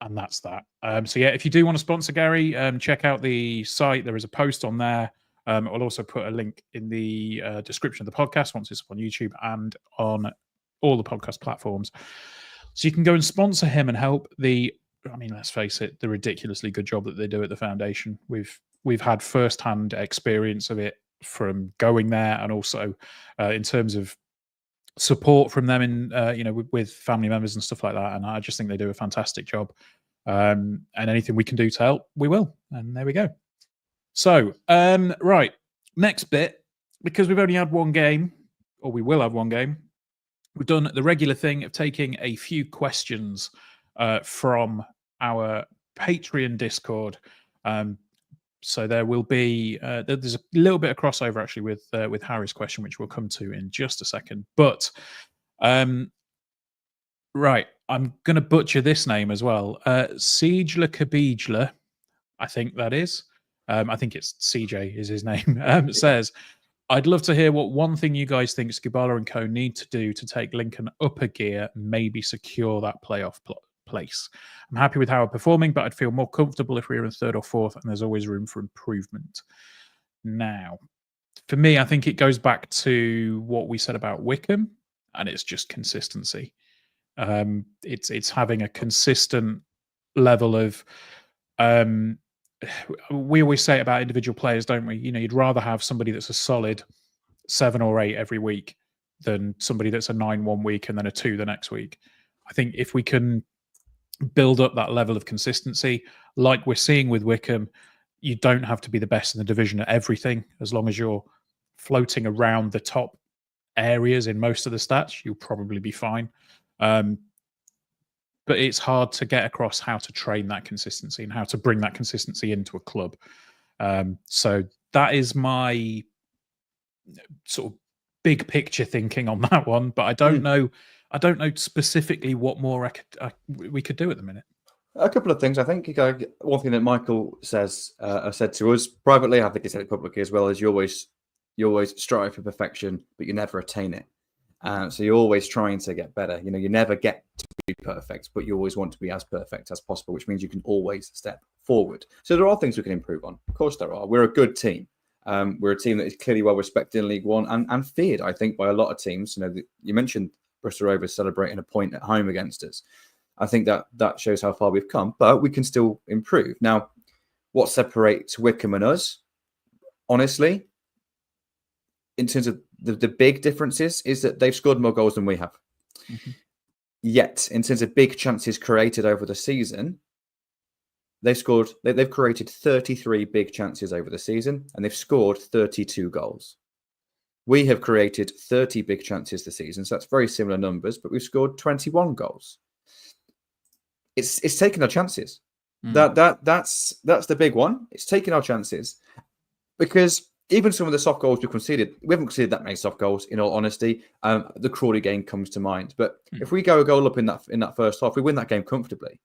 and that's that. So yeah, if you do want to sponsor Gary, check out the site. There is a post on there. I'll also put a link in the description of the podcast once it's up on YouTube and on all the podcast platforms. So you can go and sponsor him and help let's face it, the ridiculously good job that they do at the foundation. We've had first-hand experience of it from going there, and also in terms of support from them in with family members and stuff like that. And I just think they do a fantastic job. And anything we can do to help, we will. And there we go. So, right, next bit, because we've only had one game, or we will have one game, we've done the regular thing of taking a few questions from our Patreon Discord. So there will be there's a little bit of crossover actually with Harry's question, which we'll come to in just a second. But right, I'm going to butcher this name as well. Siegler Kabijler, I think that is. I think it's CJ is his name. Says, I'd love to hear what one thing you guys think Skubala and co need to do to take Lincoln up a gear and maybe secure that playoff place. I'm happy with how we're performing, but I'd feel more comfortable if we were in third or fourth, and there's always room for improvement. Now, for me, I think it goes back to what we said about Wycombe, and it's just consistency. It's having a consistent level of we always say it about individual players, don't we? You'd rather have somebody that's a solid 7 or 8 every week than somebody that's a 9 one week and then a 2 the next week. I think if we can build up that level of consistency, like we're seeing with Wycombe, you don't have to be the best in the division at everything. As long as you're floating around the top areas in most of the stats, you'll probably be fine. But it's hard to get across how to train that consistency and how to bring that consistency into a club. So that is my sort of big picture thinking on that one. But I don't know specifically what more we could do at the minute. A couple of things. I think one thing that Michael says said to us privately, I think he said it publicly as well, is you always strive for perfection, but you never attain it. So you're always trying to get better. You never get to be perfect, but you always want to be as perfect as possible, which means you can always step forward. So there are things we can improve on. Of course there are. We're a good team. We're a team that is clearly well respected in League One and feared, I think, by a lot of teams. You mentioned Bristol Rovers celebrating a point at home against us. I think that shows how far we've come, but we can still improve. Now, what separates Wycombe and us, honestly, in terms of the big differences, is that they've scored more goals than we have. Mm-hmm. Yet, in terms of big chances created over the season, they've created 33 big chances over the season, and they've scored 32 goals. We have created 30 big chances this season, so that's very similar numbers, but we've scored 21 goals. It's taking our chances. That's the big one. It's taking our chances, because even some of the soft goals we haven't conceded that many soft goals, in all honesty. The Crawley game comes to mind, but if we go a goal up in that first half, we win that game comfortably.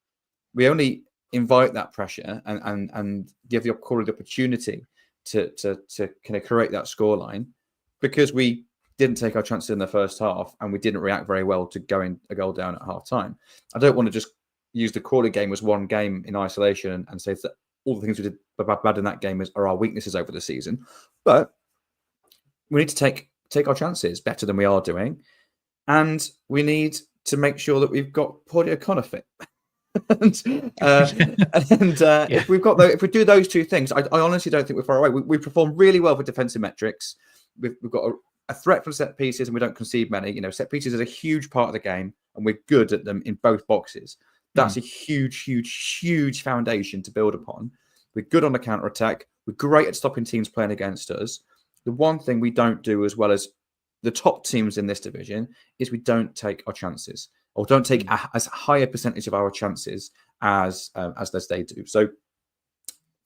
We only invite that pressure and give the Crawley the opportunity to kind of create that scoreline, because we didn't take our chances in the first half and we didn't react very well to going a goal down at half time. I don't want to just use the Crawley game as one game in isolation and say that all the things we did bad in that game are our weaknesses over the season. But we need to take our chances better than we are doing. And we need to make sure that we've got Paul O'Connor fit. If we do those two things, I honestly don't think we're far away. We perform really well with defensive metrics. We've got a threat from set pieces, and we don't concede many. Set pieces is a huge part of the game, and we're good at them in both boxes. That's a huge foundation to build upon. We're good on the counter attack. We're great at stopping teams playing against us. The one thing we don't do as well as the top teams in this division is we don't take our chances, or don't take as high a percentage of our chances as they do. So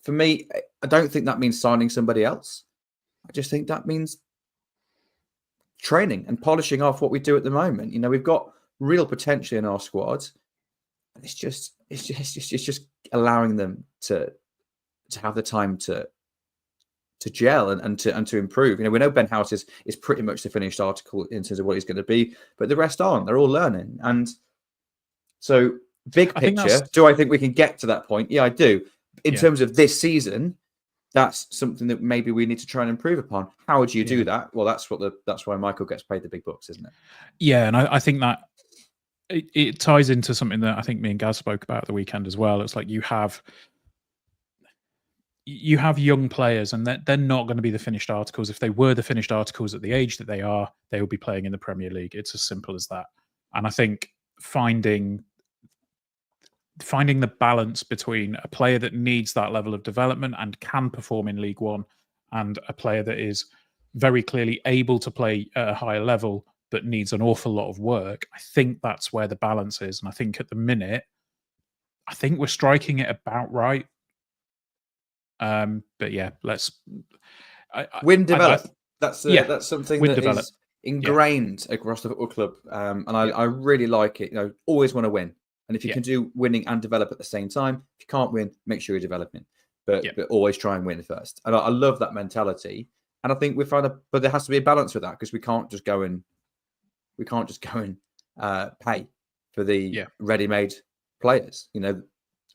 for me, I don't think that means signing somebody else. I just think that means training and polishing off what we do at the moment. We've got real potential in our squad, and it's just allowing them to have the time to gel and to improve. We know Ben House is pretty much the finished article in terms of what he's going to be, but the rest aren't. They're all learning. And so, big picture, do I think we can get to that point? Yeah, I do. In terms of this season, that's something that maybe we need to try and improve upon. How would you do that? Well, that's why Michael gets paid the big bucks, isn't it? Yeah, and I think that it ties into something that I think me and Gaz spoke about at the weekend as well. It's like you have young players, and they're not going to be the finished articles. If they were the finished articles at the age that they are, they would be playing in the Premier League. It's as simple as that. And I think finding the balance between a player that needs that level of development and can perform in League One, and a player that is very clearly able to play at a higher level but needs an awful lot of work, I think that's where the balance is. And I think at the minute, I think we're striking it about right. But yeah, let's win develop. That's something that is ingrained across the football club, and I really like it. Always want to win, and if you can do winning and develop at the same time, if you can't win, make sure you're developing, but always try and win first. And I love that mentality, and I think we found but there has to be a balance with that, because we can't just go and pay for the ready-made players.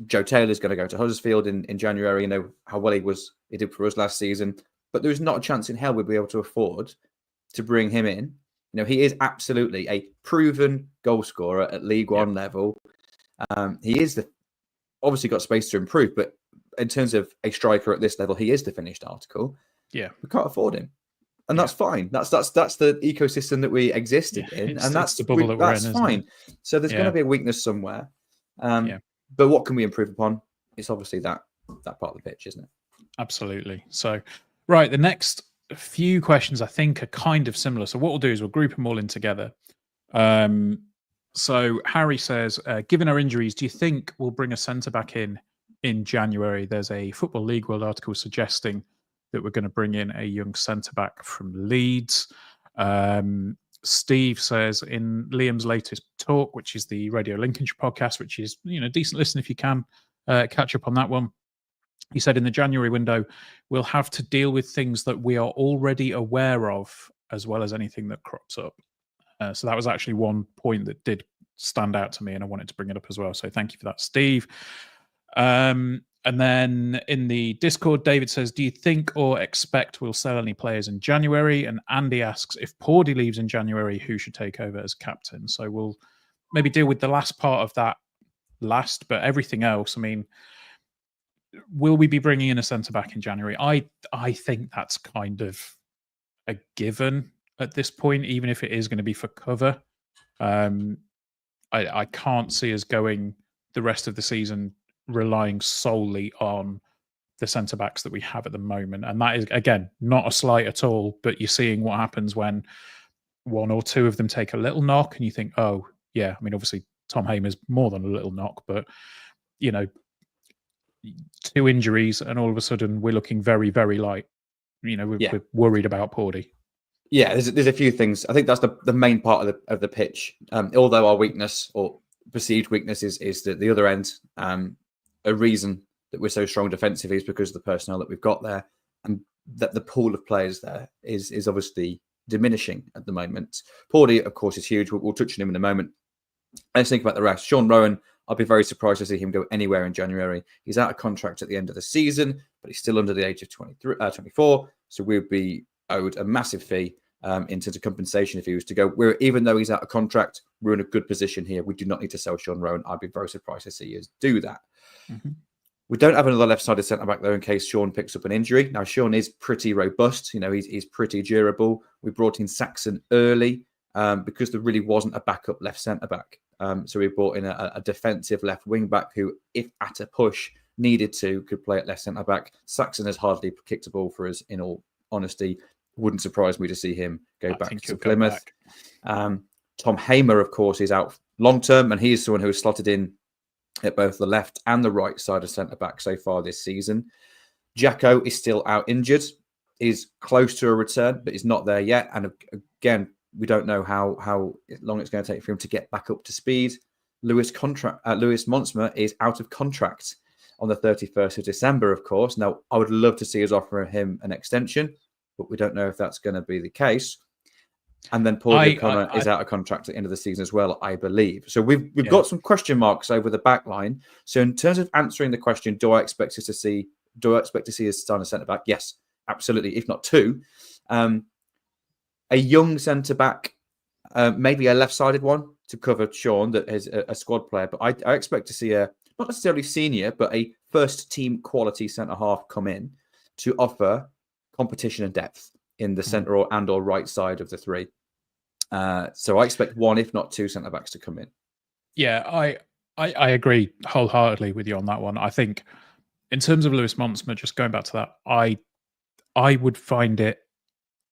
Joe Taylor's going to go to Huddersfield in January. How well he did for us last season, but there's not a chance in hell we'd be able to afford to bring him in. He is absolutely a proven goal scorer at League One level. He is obviously got space to improve, but in terms of a striker at this level, he is the finished article. Yeah, we can't afford him, and that's fine. That's the ecosystem that we existed in, and that's the bubble that we're in. That's fine. So there's going to be a weakness somewhere. But what can we improve upon? It's obviously that part of the pitch, isn't it? Absolutely. So, right, the next few questions I think are kind of similar. So what we'll do is we'll group them all in together. So Harry says, given our injuries, do you think we'll bring a centre-back in January? There's a Football League World article suggesting that we're going to bring in a young centre-back from Leeds. Steve says, in Liam's latest talk, which is the Radio Lincolnshire podcast, which is a decent listen if you can catch up on that one. He said in the January window, we'll have to deal with things that we are already aware of, as well as anything that crops up. So that was actually one point that did stand out to me, and I wanted to bring it up as well. So thank you for that, Steve. And then in the Discord, David says, do you think or expect we'll sell any players in January? And Andy asks, if Pordy leaves in January, who should take over as captain? So we'll maybe deal with the last part of that last, but everything else, I mean, will we be bringing in a centre-back in January? I think that's kind of a given at this point, even if it is going to be for cover. I can't see us going the rest of the season relying solely on the centre backs that we have at the moment. And that is, again, not a slight at all, but you're seeing what happens when one or two of them take a little knock and you think, oh, yeah, I mean, obviously Tom Hamer's more than a little knock, but, you know, 2 injuries and all of a sudden we're looking very, very light. You know, we're worried about Pordy. Yeah, there's a few things. I think that's the main part of the pitch. Although our weakness or perceived weakness is the other end. A reason that we're so strong defensively is because of the personnel that we've got there, and that the pool of players there is obviously diminishing at the moment. Pordy, of course, is huge. We'll touch on him in a moment. Let's think about the rest. Sean Rowan, I'll be very surprised to see him go anywhere in January. He's out of contract at the end of the season, but he's still under the age of 24. So we'd be owed a massive fee in terms of compensation if he was to go. Even though he's out of contract, we're in a good position here. We do not need to sell Sean Rowan. I'd be very surprised to see us do that. Mm-hmm. We don't have another left-sided centre-back, though, in case Sean picks up an injury. Now, Sean is pretty robust. You know, he's pretty durable. We brought in Saxon early because there really wasn't a backup left centre-back. So we brought in a defensive left wing-back who, if at a push needed to, could play at left centre-back. Saxon has hardly kicked a ball for us, in all honesty. Wouldn't surprise me to see him go back to Plymouth. Tom Hamer, of course, is out long-term, and he is someone who has slotted in at both the left and the right side of centre-back so far this season. Jacko is still out injured. He's close to a return, but he's not there yet. And again, we don't know how long it's going to take for him to get back up to speed. Lewis Monsma is out of contract on the 31st of December, of course. Now, I would love to see us offer him an extension, but we don't know if that's going to be the case. And then Paul O'Connor is out of contract at the end of the season as well, I believe. So we've got some question marks over the back line. So in terms of answering the question, do I expect to see us sign a centre back? Yes, absolutely. If not 2, a young centre back, maybe a left-sided one to cover Sean that is a squad player. But I expect to see a not necessarily senior, but a first team quality centre half come in to offer competition and depth in the centre or right side of the 3. So I expect 1, if not 2 centre backs to come in. Yeah, I agree wholeheartedly with you on that one. I think in terms of Lewis Monsma, just going back to that, I would find it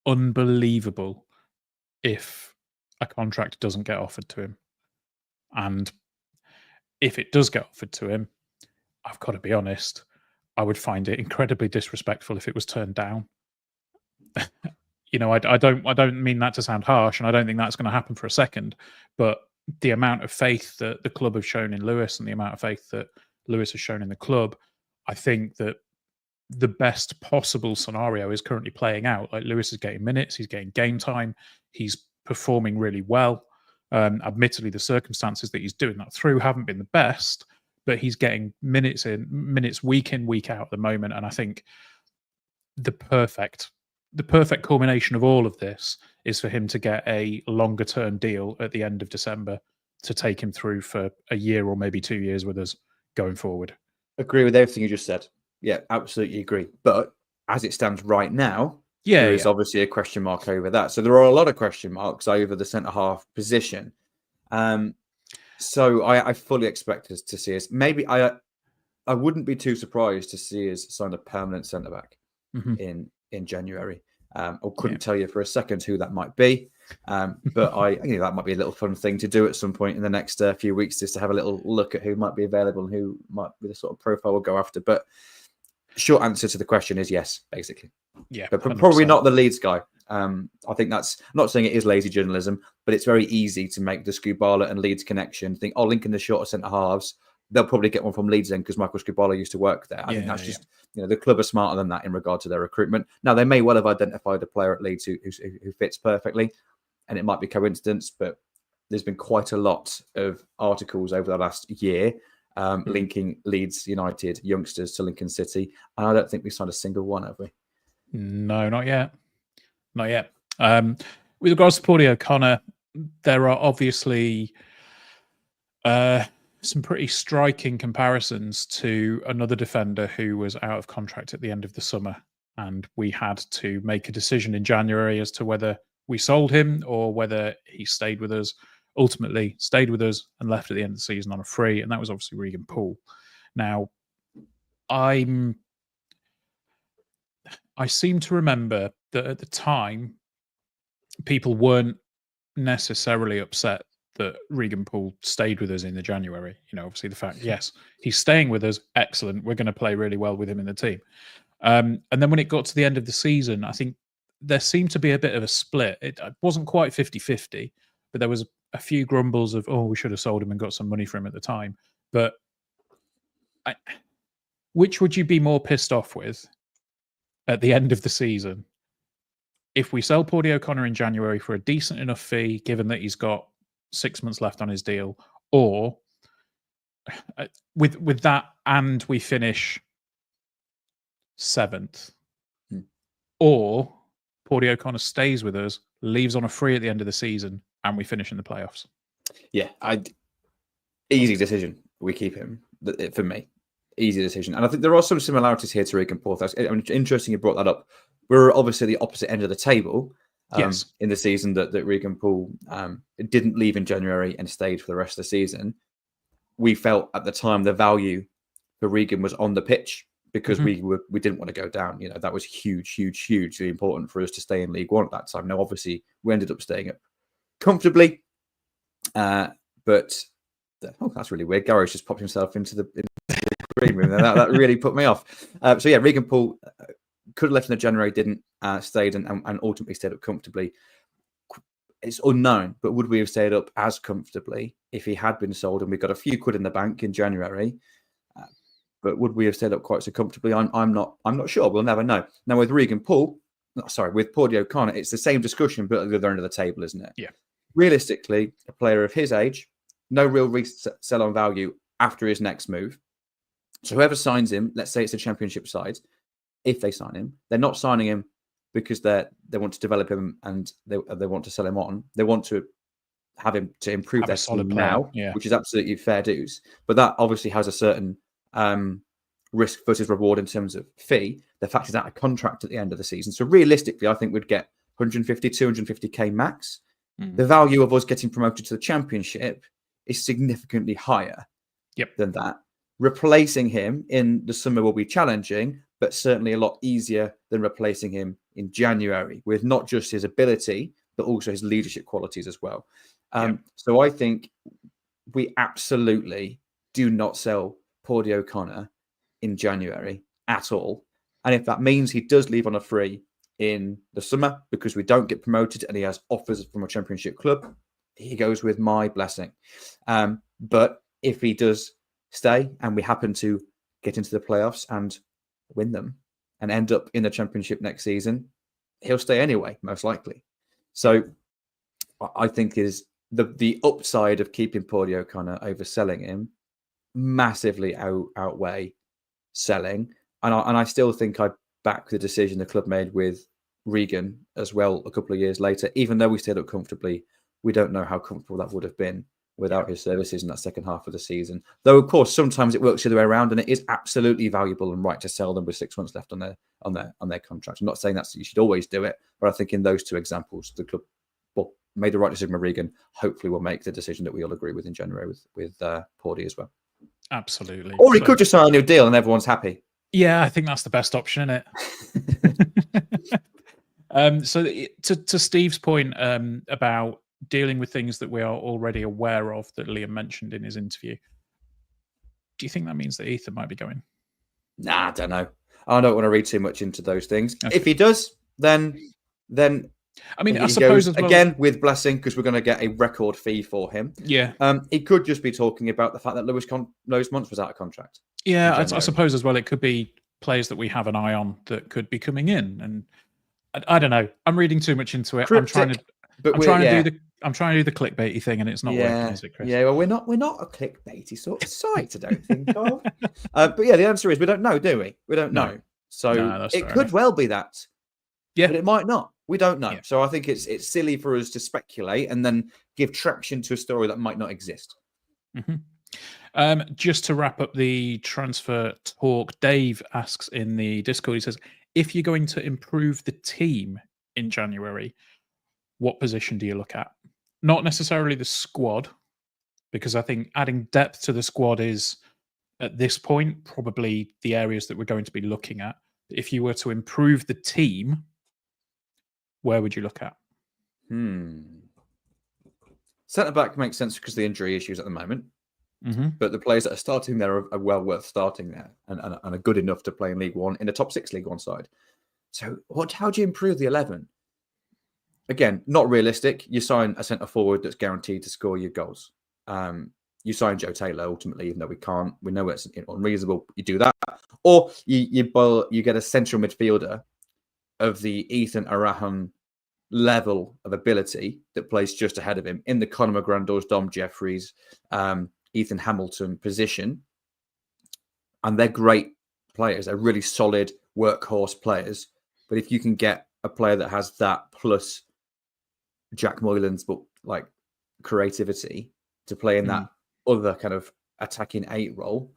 unbelievable if a contract doesn't get offered to him. And if it does get offered to him, I've got to be honest, I would find it incredibly disrespectful if it was turned down. You know, I don't mean that to sound harsh, and I don't think that's going to happen for a second. But the amount of faith that the club have shown in Lewis and the amount of faith that Lewis has shown in the club, I think that the best possible scenario is currently playing out. Like, Lewis is getting minutes, he's getting game time, he's performing really well. Admittedly, the circumstances that he's doing that through haven't been the best, but he's getting minutes week in, week out at the moment. And I think the perfect culmination of all of this is for him to get a longer term deal at the end of December to take him through for a year or maybe 2 years with us going forward. Agree with everything you just said. Yeah, absolutely agree. But as it stands right now, there is obviously a question mark over that. So there are a lot of question marks over the centre half position. So I fully expect us to see us. Maybe I wouldn't be too surprised to see us sign a permanent centre back in January. I couldn't tell you for a second who that might be, but that might be a little fun thing to do at some point in the next few weeks, just to have a little look at who might be available and who might be the sort of profile we'll go after. But short answer to the question is yes, basically. Yeah, but 100%. Probably not the Leeds guy. I think that's, I'm not saying it is lazy journalism, but it's very easy to make the Skubala and Leeds connection. Think, linking the shorter centre halves. They'll probably get one from Leeds then because Michael Skubala used to work there. I think that's just, the club are smarter than that in regard to their recruitment. Now, they may well have identified a player at Leeds who fits perfectly, and it might be coincidence, but there's been quite a lot of articles over the last year linking Leeds United youngsters to Lincoln City. And I don't think we've signed a single one, have we? No, not yet. Not yet. With regards to Paudie O'Connor, there are obviously some pretty striking comparisons to another defender who was out of contract at the end of the summer. And we had to make a decision in January as to whether we sold him or whether he stayed with us. Ultimately, stayed with us and left at the end of the season on a free, and that was obviously Regan Poole. Now, I seem to remember that at the time, people weren't necessarily upset that Regan Poole stayed with us in the January. Obviously the fact, yes, he's staying with us, excellent. We're going to play really well with him in the team. And then when it got to the end of the season, I think there seemed to be a bit of a split. It wasn't quite 50-50, but there was a few grumbles of, we should have sold him and got some money for him at the time. But which would you be more pissed off with at the end of the season? If we sell Paudie O'Connor in January for a decent enough fee, given that he's got 6 months left on his deal, or with that and we finish 7th, or Paudie O'Connor stays with us, leaves on a free at the end of the season, and we finish in the playoffs. Yeah, easy decision. We keep him. For me, easy decision. And I think there are some similarities here to Regan Poole. Interesting you brought that up. We're obviously the opposite end of the table yes. in the season that Regan Poole didn't leave in January and stayed for the rest of the season. We felt at the time the value for Regan was on the pitch because we didn't want to go down. That was hugely important for us to stay in League One at that time. Now, obviously, we ended up staying up comfortably, but that's really weird. Gary's just popped himself into the green room. That really put me off. So yeah, Regan Poole could have left in the January, didn't, stayed and ultimately stayed up comfortably. It's unknown, but would we have stayed up as comfortably if he had been sold and we got a few quid in the bank in January? But would we have stayed up quite so comfortably? I'm not sure. We'll never know. Now with with Paudie O'Connor, it's the same discussion, but at the other end of the table, isn't it? Yeah. Realistically, a player of his age, no real resell on value after his next move. So whoever signs him, let's say it's a championship side, if they sign him, they're not signing him because they want to develop him and they want to sell him on. They want to have him to improve their team now, which is absolutely fair dues. But that obviously has a certain risk versus reward in terms of fee. The fact is out of contract at the end of the season. So realistically, I think we'd get 150, 250k max. The value of us getting promoted to the championship is significantly higher than that. Replacing him in the summer will be challenging, but certainly a lot easier than replacing him in January with not just his ability, but also his leadership qualities as well. So I think we absolutely do not sell Paudie O'Connor in January at all. And if that means he does leave on a free in the summer because we don't get promoted and he has offers from a championship club, he goes with my blessing. But if he does stay and we happen to get into the playoffs and win them and end up in the championship next season, he'll stay anyway, most likely. So I think is the upside of keeping Paudie O'Connor over selling him massively outweigh selling. And I still think I back the decision the club made with Regan as well a couple of years later. Even though we stayed up comfortably, we don't know how comfortable that would have been without his services in that second half of the season. Though, of course, sometimes it works the other way around, and it is absolutely valuable and right to sell them with 6 months left on their contract. I'm not saying that you should always do it, but I think in those two examples, the club made the right decision with Regan. Hopefully, we'll make the decision that we all agree with in January with Paudie as well. Absolutely. Or he could just sign a new deal and everyone's happy. Yeah, I think that's the best option, isn't it? So to Steve's point about dealing with things that we are already aware of that Liam mentioned in his interview, do you think that means that Ethan might be going? Nah, I don't know. I don't want to read too much into those things. Okay. If he does, then I mean, I suppose as well, again with blessing, because we're going to get a record fee for him. Yeah. He could just be talking about the fact that Lewis Muntz was out of contract. Yeah, I suppose as well, it could be players that we have an eye on that could be coming in, and I don't know. I'm reading too much into it. Cryptic. But I'm trying to do the clickbaity thing, and it's not working, is it, Chris? Yeah, well, we're not a clickbaity sort of site, I don't think of. But yeah, the answer is we don't know, do we? We don't know. So it could well be that. Yeah, but it might not. We don't know. Yeah. So I think it's silly for us to speculate and then give traction to a story that might not exist. Just to wrap up the transfer talk, Dave asks in the Discord, he says, if you're going to improve the team in January, what position do you look at? Not necessarily the squad, because I think adding depth to the squad is, at this point, probably the areas that we're going to be looking at. If you were to improve the team, where would you look at? Centre back makes sense because of the injury issues at the moment. Mm-hmm. But the players that are starting there are well worth starting there and are good enough to play in League One in the top 6 League One side. So how do you improve the 11? Again, not realistic. You sign a centre forward that's guaranteed to score your goals. You sign Joe Taylor ultimately, even though we know it's unreasonable. You do that, or you get a central midfielder of the Ethan Arahan level of ability that plays just ahead of him in the Conor McGrandles, Dom Jeffries, Ethan Hamilton position. And they're great players. They're really solid workhorse players. But if you can get a player that has that plus Jack Moylan's but like creativity to play in that other kind of attacking 8 role,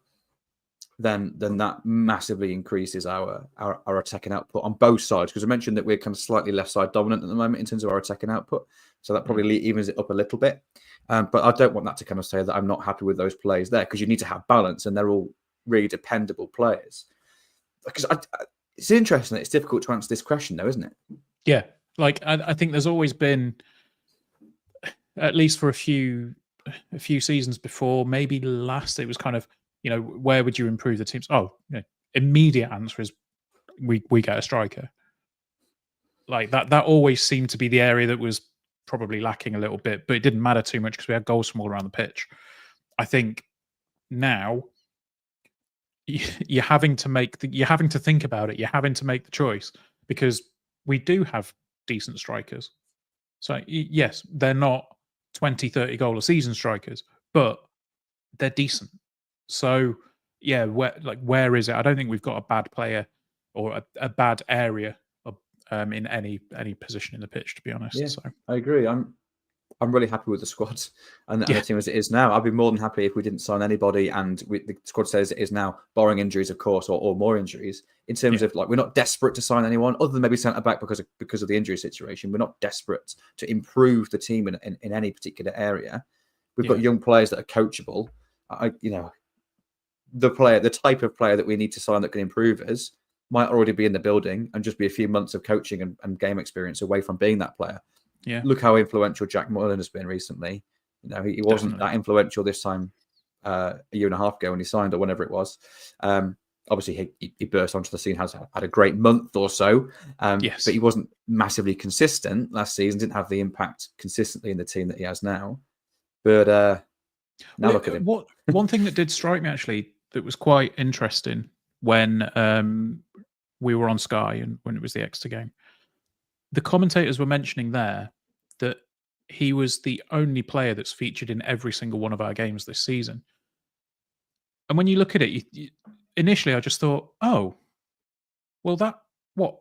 then that massively increases our attacking output on both sides. Because I mentioned that we're kind of slightly left side dominant at the moment in terms of our attacking output, so that probably evens it up a little bit. But I don't want that to kind of say that I'm not happy with those players there, because you need to have balance, and they're all really dependable players. Because it's interesting that it's difficult to answer this question, though, isn't it? Yeah, like I think there's always been, at least for a few seasons before, maybe last, it was kind of, where would you improve the teams? Immediate answer is we get a striker. Like that always seemed to be the area that was probably lacking a little bit, but it didn't matter too much because we had goals from all around the pitch. I think now you're having to think about it. You're having to make the choice, because we do have decent strikers. So yes, they're not 20, 30 goal a season strikers, but they're decent. So yeah, where is it? I don't think we've got a bad player or a bad area in any position in the pitch, to be honest. Yeah, so I agree. I'm really happy with the squad and the team as it is now. I'd be more than happy if we didn't sign anybody and the squad stays as it is now, barring injuries, of course, or more injuries. In terms of we're not desperate to sign anyone other than maybe centre back because of the injury situation. We're not desperate to improve the team in any particular area. We've got young players that are coachable. The type of player that we need to sign that can improve us might already be in the building and just be a few months of coaching and game experience away from being that player. Yeah. Look how influential Jack Moylan has been recently. He wasn't that influential this time a year and a half ago when he signed, or whenever it was. Obviously, he burst onto the scene, had a great month or so. But he wasn't massively consistent last season, didn't have the impact consistently in the team that he has now. But now look at him. One thing that did strike me, actually, that was quite interesting when we were on Sky and when it was the Exeter game, the commentators were mentioning there that he was the only player that's featured in every single one of our games this season. And when you look at it, initially I just thought, oh, well,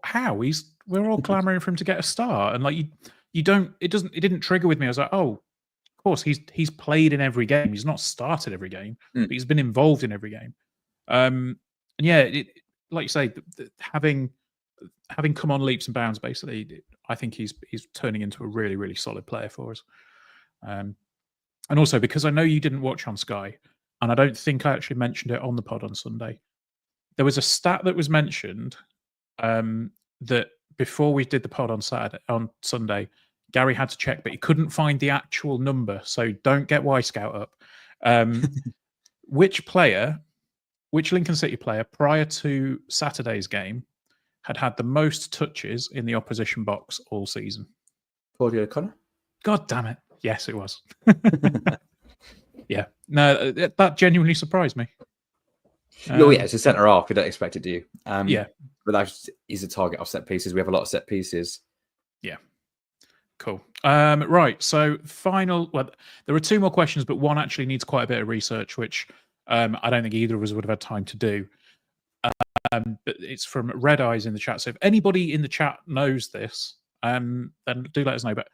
how? We're all clamoring for him to get a start, and like it didn't trigger with me. I was like, oh, of course he's played in every game. He's not started every game, but he's been involved in every game. And yeah, like you say, having come on leaps and bounds, basically, I think he's turning into a really, really solid player for us. And also, because I know you didn't watch on Sky, and I don't think I actually mentioned it on the pod on Sunday, there was a stat that was mentioned that before we did the pod on Sunday, Gary had to check, but he couldn't find the actual number. So don't get Y Scout up. Which Lincoln City player prior to Saturday's game had the most touches in the opposition box all season? Claudio O'Connor? God damn it. Yes, it was. Yeah. No, that genuinely surprised me. It's a centre half. We don't expect it, do you? Yeah. But he's a target of set pieces. We have a lot of set pieces. Yeah. Cool. Right. So final. Well, there are two more questions, but one actually needs quite a bit of research, which I don't think either of us would have had time to do. But it's from Red Eyes in the chat. So if anybody in the chat knows this, then do let us know. But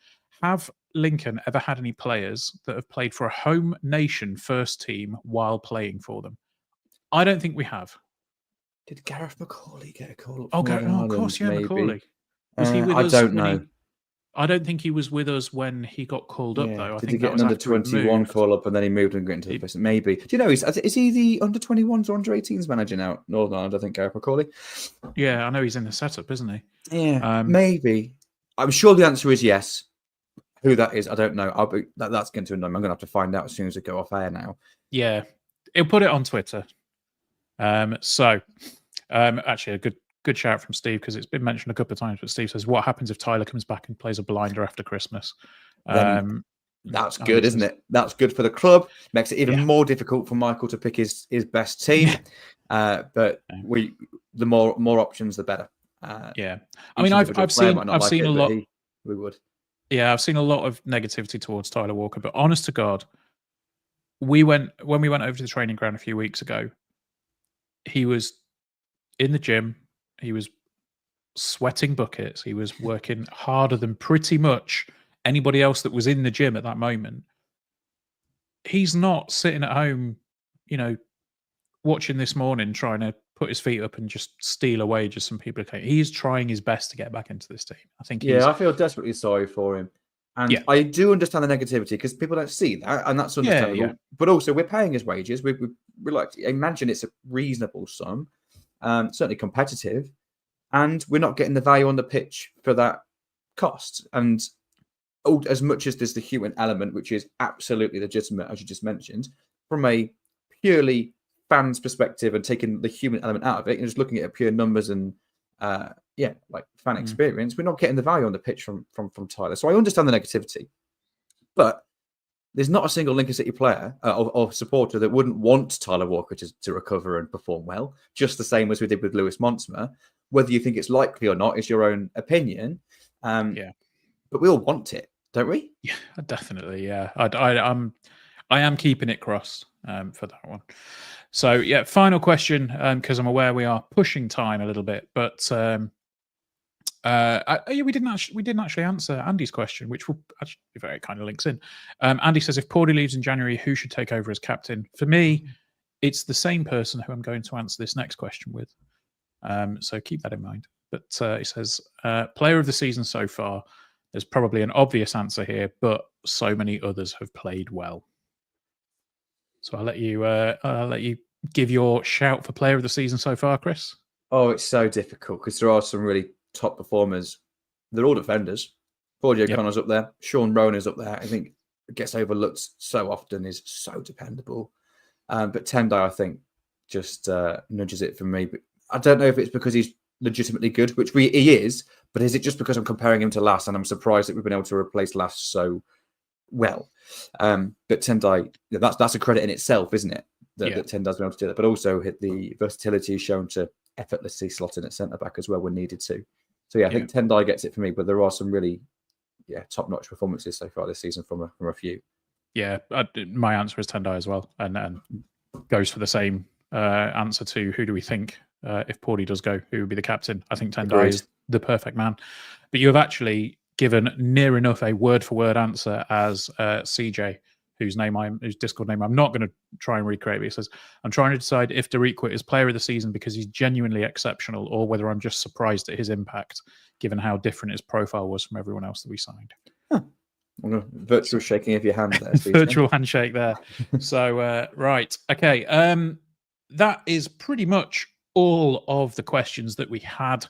have Lincoln ever had any players that have played for a home nation first team while playing for them? I don't think we have. Did Gareth Macaulay get a call up? Oh, from Northern of course, Ireland, yeah, maybe? Macaulay. Was he with I us? don't know. I don't think he was with us when he got called up, though. I Did think he get that was an under after he 21 moved. call up and then he moved and got into the person? Maybe. Do you know, is he the under 21s or under 18s manager now? Northern Ireland, I think, Gareth Macaulay. Yeah, I know he's in the setup, isn't he? Yeah, maybe. I'm sure the answer is yes. Who that is, I don't know. That's going to annoy me. I'm going to have to find out as soon as we go off air now. Yeah, he'll put it on Twitter. Actually, a good shout from Steve, because it's been mentioned a couple of times. But Steve says, "What happens if Tyler comes back and plays a blinder after Christmas?" That's good, isn't it? That's good for the club. Makes it even more difficult for Michael to pick his best team. But the more options, the better. I mean, I've seen a lot. We would. Yeah, I've seen a lot of negativity towards Tyler Walker, but honest to God, when we went over to the training ground a few weeks ago, he was in the gym, he was sweating buckets, he was working harder than pretty much anybody else that was in the gym at that moment. He's not sitting at home, watching This Morning, trying to put his feet up and just steal away just some people. He's trying his best to get back into this team. I think. I feel desperately sorry for him, and I do understand the negativity because people don't see that, and that's understandable. Yeah. But also, we're paying his wages. We like to imagine it's a reasonable sum, certainly competitive, and we're not getting the value on the pitch for that cost. And as much as there's the human element, which is absolutely legitimate, as you just mentioned, from a purely fans' perspective and taking the human element out of it and just looking at pure numbers and fan experience, we're not getting the value on the pitch from Tyler. So I understand the negativity, but there's not a single Lincoln City player or supporter that wouldn't want Tyler Walker to recover and perform well, just the same as we did with Lewis Monsma. Whether you think it's likely or not is your own opinion. But we all want it, don't we? Yeah, definitely. Yeah, I am keeping it crossed for that one. So yeah, final question, because I'm aware we are pushing time a little bit, but we didn't actually answer Andy's question, which will actually be very kind of links in. Andy says, if Paulie leaves in January, who should take over as captain? For me, it's the same person who I'm going to answer this next question with. So keep that in mind. But he says, player of the season so far. There's probably an obvious answer here, but so many others have played well. So I'll let you give your shout for player of the season so far, Chris. Oh, it's so difficult because there are some really top performers. They're all defenders. Borgie O'Connor's up there. Sean Rowan is up there. I think gets overlooked so often, is so dependable. But Tendai, I think, just nudges it for me. But I don't know if it's because he's legitimately good, which he is, but is it just because I'm comparing him to Lass and I'm surprised that we've been able to replace Lass so well? But Tendai, that's a credit in itself, isn't it? That Tendai's been able to do that, but also hit the versatility shown to effortlessly slot in at centre back as well when needed to. So I think Tendai gets it for me, but there are some really top-notch performances so far this season from a few. Yeah, my answer is Tendai as well, and goes for the same answer to who do we think if Paulie does go, who would be the captain? I think Tendai is the perfect man. But you have actually given near enough a word-for-word answer as CJ, whose Discord name I'm not going to try and recreate, but he says, I'm trying to decide if Dariqua is player of the season because he's genuinely exceptional or whether I'm just surprised at his impact, given how different his profile was from everyone else that we signed. Virtual shaking of your hand there. Virtual handshake there. So, right. Okay. That is pretty much all of the questions that we had.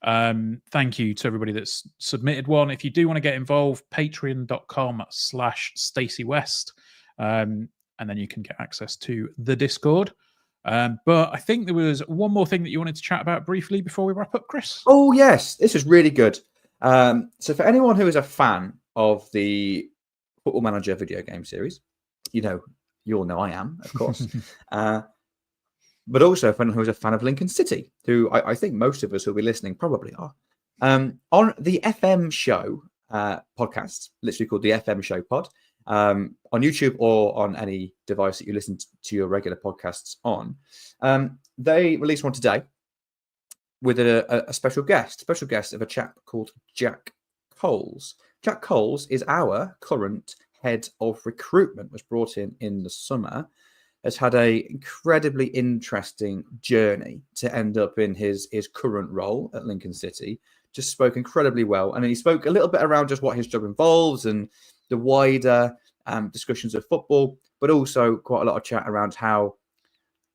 Thank you to everybody that's submitted one. If you do want to get involved, patreon.com/Stacey West, and then you can get access to the Discord. But I think there was one more thing that you wanted to chat about briefly before we wrap up, Chris. Oh, yes. This is really good. So for anyone who is a fan of the Football Manager video game series, you all know I am, of course. But also for anyone who's a fan of Lincoln City, who I think most of us who will be listening probably are. On the FM show, podcast, literally called the FM Show Pod, on YouTube or on any device that you listen to your regular podcasts on. They released one today with a special guest of a chap called Jack Coles. Jack Coles is our current head of recruitment, was brought in the summer, has had a incredibly interesting journey to end up in his current role at Lincoln City. Just spoke incredibly well. And then he spoke a little bit around just what his job involves and the wider discussions of football, but also quite a lot of chat around how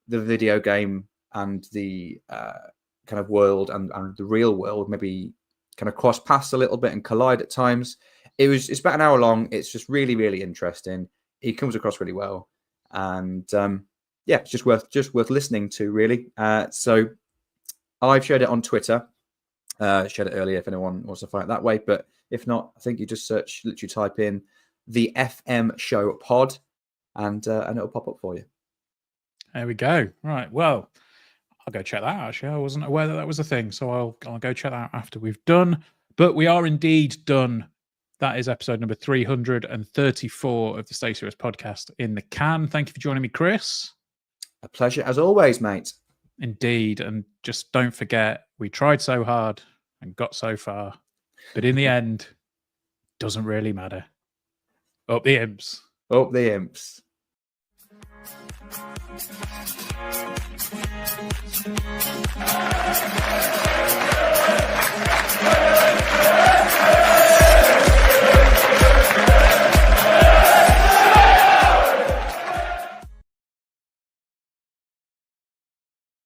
the video game and the kind of world and the real world maybe kind of cross paths a little bit and collide at times. It's about an hour long. It's just really, really interesting. He comes across really well. And it's just worth listening to, really. So I've shared it on Twitter. Shared it earlier if anyone wants to find it that way. But if not, I think you just literally type in the FM Show Pod, and it'll pop up for you. There we go. Right. Well, I'll go check that out. Actually, I wasn't aware that was a thing, so I'll go check that out after we've done. But we are indeed done. That is episode number 334 of the Stacey West podcast in the can. Thank you for joining me, Chris. A pleasure as always, mate. Indeed. And just don't forget, we tried so hard and got so far, but in the end, doesn't really matter. Up the imps. Up the imps.